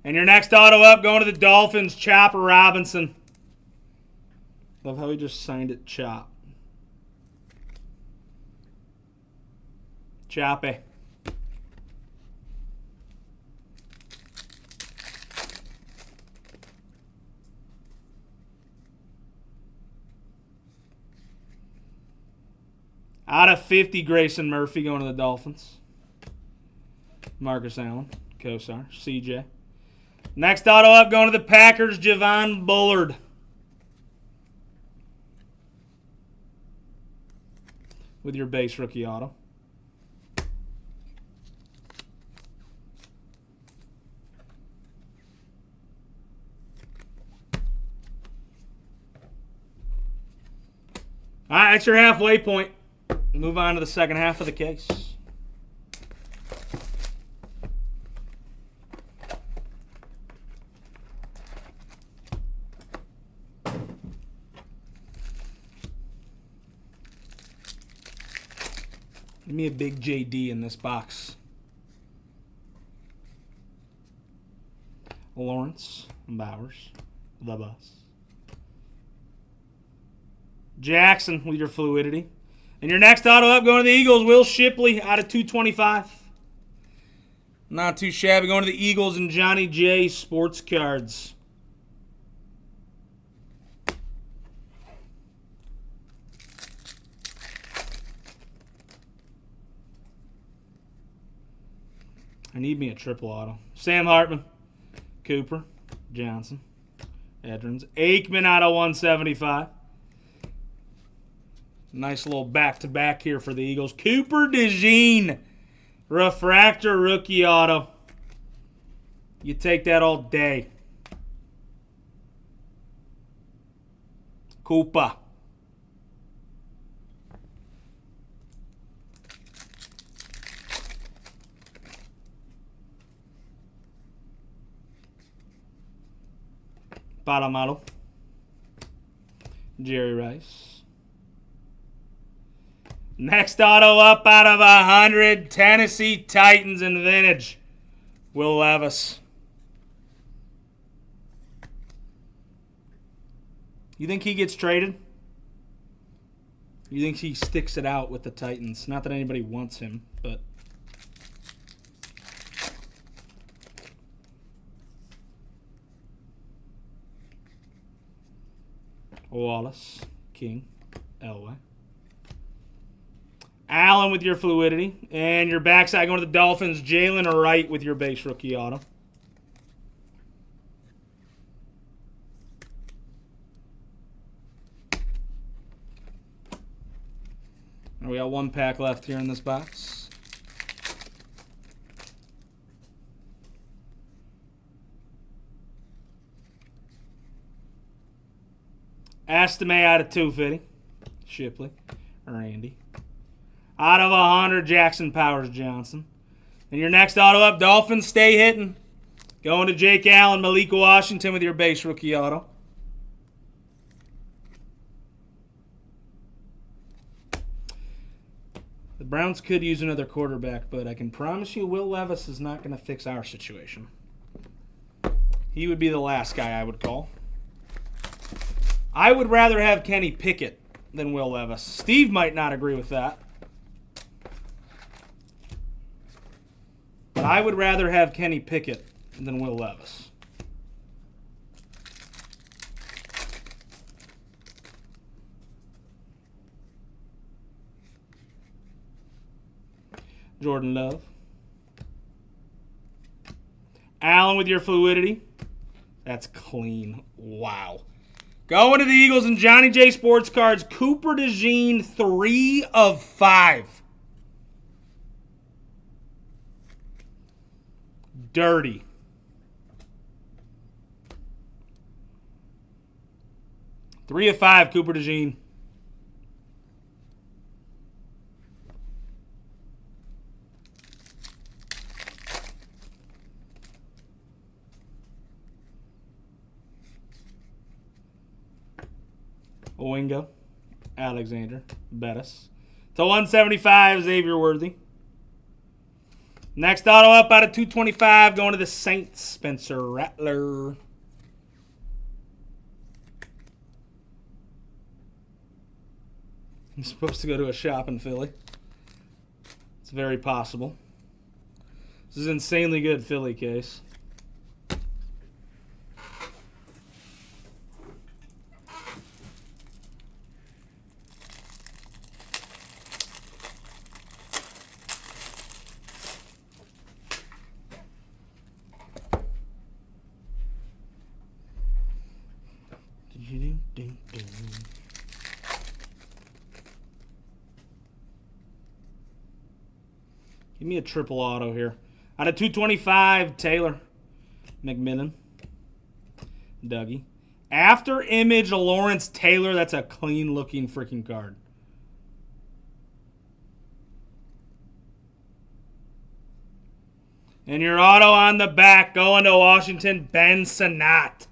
And your next auto up, going to the Dolphins, Chopper Robinson. Love how he just signed it Chop. Choppy. Out of 50, Grayson Murphy going to the Dolphins. Marcus Allen, Kosar, CJ. Next auto up, going to the Packers, Javon Bullard. With your base rookie auto. All right, that's your halfway point. Move on to the second half of the case. Give me a big JD in this box. Lawrence Bowers, the bus. Jackson with your fluidity. And your next auto up, going to the Eagles, Will Shipley out of 225. Not too shabby. Going to the Eagles and Johnny J Sports Cards. I need me a triple auto. Sam Hartman, Cooper, Johnson, Edmonds, Aikman out of 175. Nice little back-to-back here for the Eagles. Cooper DeJean, refractor rookie auto. You take that all day. Cooper. Palomalo. Jerry Rice. Next auto up out of 100, Tennessee Titans in vintage. Will Levis. You think he gets traded? You think he sticks it out with the Titans? Not that anybody wants him, but Wallace, King, Elway. Allen with your fluidity. And your backside going to the Dolphins, Jalen Wright with your base rookie auto. We got one pack left here in this box. Estime out of 250. Shipley. Randy. Out of 100, Jackson Powers Johnson. And your next auto up, Dolphins stay hitting. Going to Jake Allen, Malik Washington with your base rookie auto. The Browns could use another quarterback, but I can promise you Will Levis is not going to fix our situation. He would be the last guy I would call. I would rather have Kenny Pickett than Will Levis. Steve might not agree with that. But I would rather have Kenny Pickett than Will Levis. Jordan Love. Allen with your fluidity. That's clean. Wow. Going to the Eagles and Johnny J Sports Cards. Cooper DeJean, 3 of 5. Dirty. Three of 5, Cooper DeJean. Owingo, Alexander, Bettis. To 175, Xavier Worthy. Next auto up out of 225, going to the Saints, Spencer Rattler. I'm supposed to go to a shop in Philly. It's very possible. This is insanely good Philly case. Give me a triple auto here. Out of 225, Taylor. McMillan. Dougie. After image, Lawrence Taylor. That's a clean-looking freaking card. And your auto on the back going to Washington, Ben Sinnott.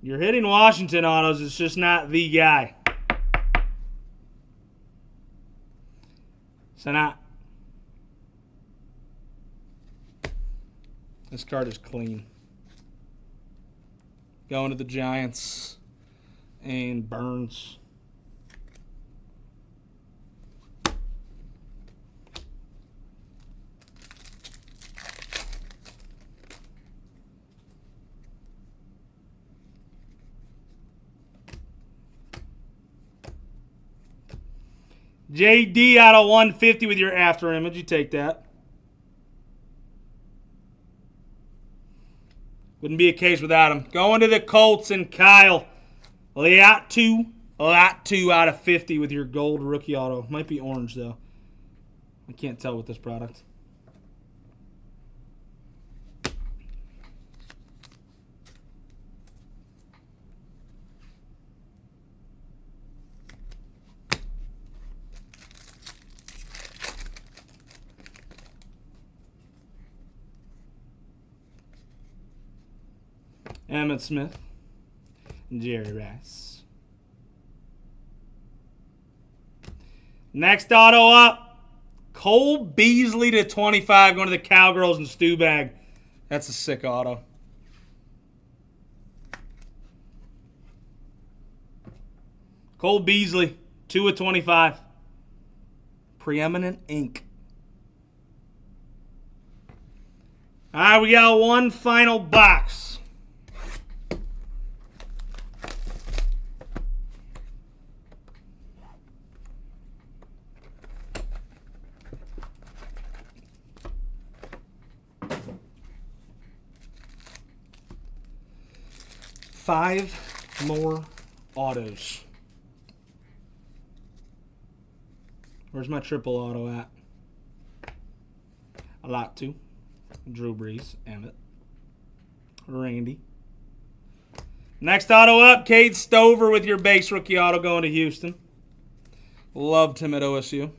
You're hitting Washington autos. It's just not the guy. Sinnott. This card is clean. Going to the Giants. And Burns. JD out of 150 with your after image. You take that. Wouldn't be a case without him. Going to the Colts and Kyle. Lot 2 out of 50 with your gold rookie auto. Might be orange, though. I can't tell with this product. Emmitt Smith, Jerry Rice. Next auto up, Cole Beasley to 25, going to the Cowgirls and Stu Bag. That's a sick auto. Cole Beasley, 2 of 25. Preeminent ink. All right, we got one final box. 5 more autos. Where's my triple auto at? A lot to. Drew Brees, Emmett, Randy. Next auto up, Cade Stover with your base rookie auto going to Houston. Loved him at OSU.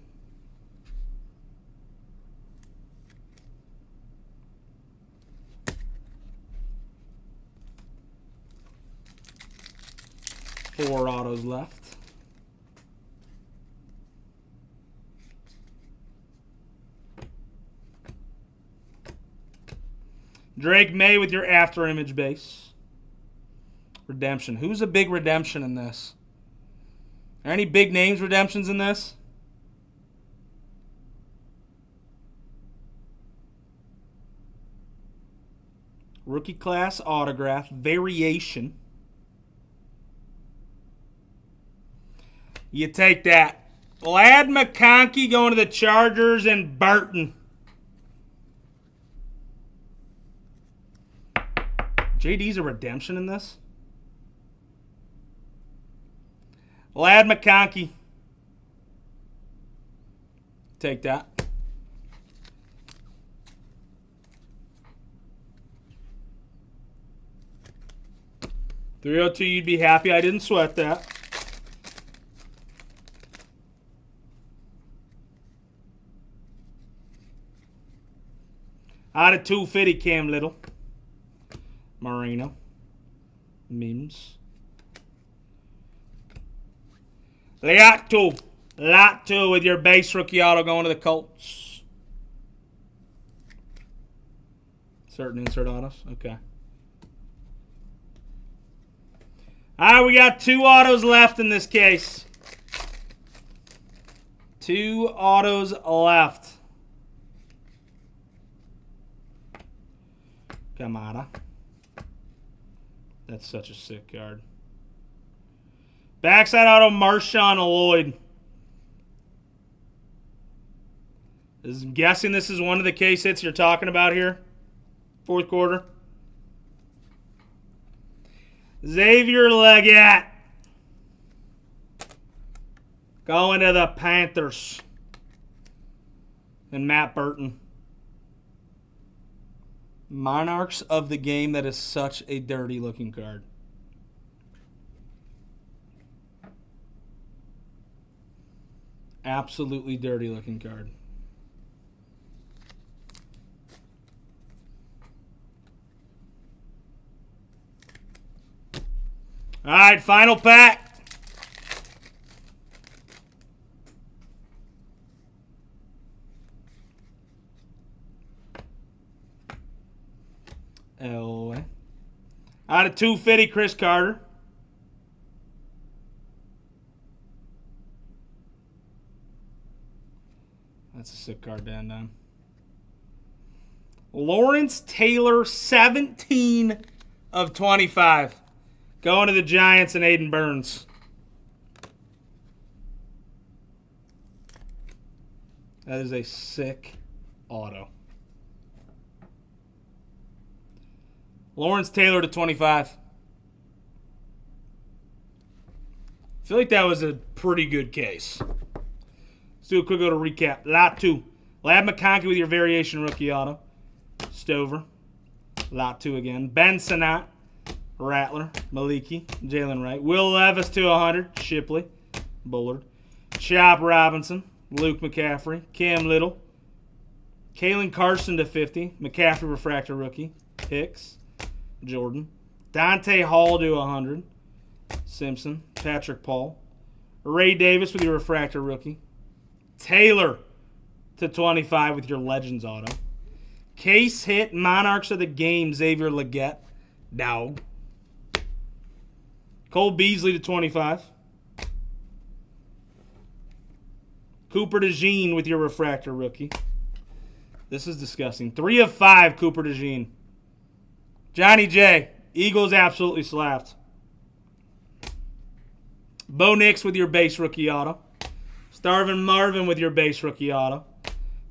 Four autos left. Drake May with your after image base. Redemption. Who's a big redemption in this? Are any big names redemptions in this? Rookie class autograph variation. You take that. Ladd McConkey going to the Chargers and Burton. JD's a redemption in this. Ladd McConkey. Take that. $302, you'd be happy I didn't sweat that. Out of 250, Cam Little. Marino. Mims. Latu with your base rookie auto going to the Colts. Certain insert autos? Okay. All right, we got 2 autos left in this case. 2 autos left. Kamada. That's such a sick card. Backside auto, Marshawn Lloyd. I'm guessing this is one of the case hits you're talking about here. Fourth quarter. Xavier Legette. Going to the Panthers. And Matt Burton. Monarchs of the game. That is such a dirty looking card. Absolutely dirty looking card. All right, final pack. Elway. Out of 250, Chris Carter. That's a sick card, Dan. Lawrence Taylor, 17 of 25. Going to the Giants and Aiden Burns. That is a sick auto. Lawrence Taylor to 25. I feel like that was a pretty good case. Let's do a quick little recap. Lot 2. Ladd McConkey with your variation rookie auto. Stover. Lot 2 again. Ben Sinnott. Rattler. Maliki. Jalen Wright. Will Levis to 100. Shipley. Bullard. Chop Robinson. Luke McCaffrey. Cam Little. Kalen Carson to 50. McCaffrey refractor rookie. Hicks. Jordan. Dante Hall to 100. Simpson. Patrick Paul. Ray Davis with your refractor rookie. Taylor to 25 with your Legends auto. Case hit Monarchs of the game, Xavier Legette. Dog. Cole Beasley to 25. Cooper DeJean with your refractor rookie. This is disgusting. 3 of 5, Cooper DeJean. Johnny J. Eagles absolutely slapped. Bo Nix with your base rookie auto. Starvin Marvin with your base rookie auto.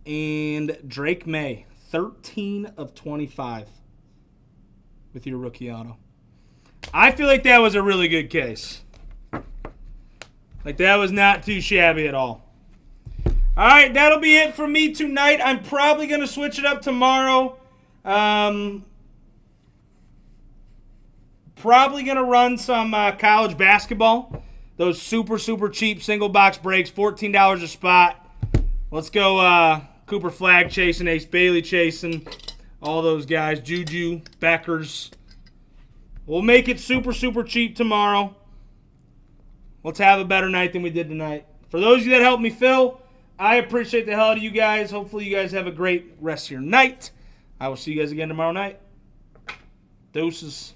And Drake May, 13 of 25 with your rookie auto. I feel like that was a really good case. Like, that was not too shabby at all. All right, that'll be it for me tonight. I'm probably going to switch it up tomorrow. Probably going to run some college basketball. Those super, super cheap single box breaks, $14 a spot. Let's go Cooper Flagg chasing, Ace Bailey chasing, all those guys, Juju, Beckers. We'll make it super, super cheap tomorrow. Let's have a better night than we did tonight. For those of you that helped me fill, I appreciate the hell out of you guys. Hopefully you guys have a great rest of your night. I will see you guys again tomorrow night. Deuces.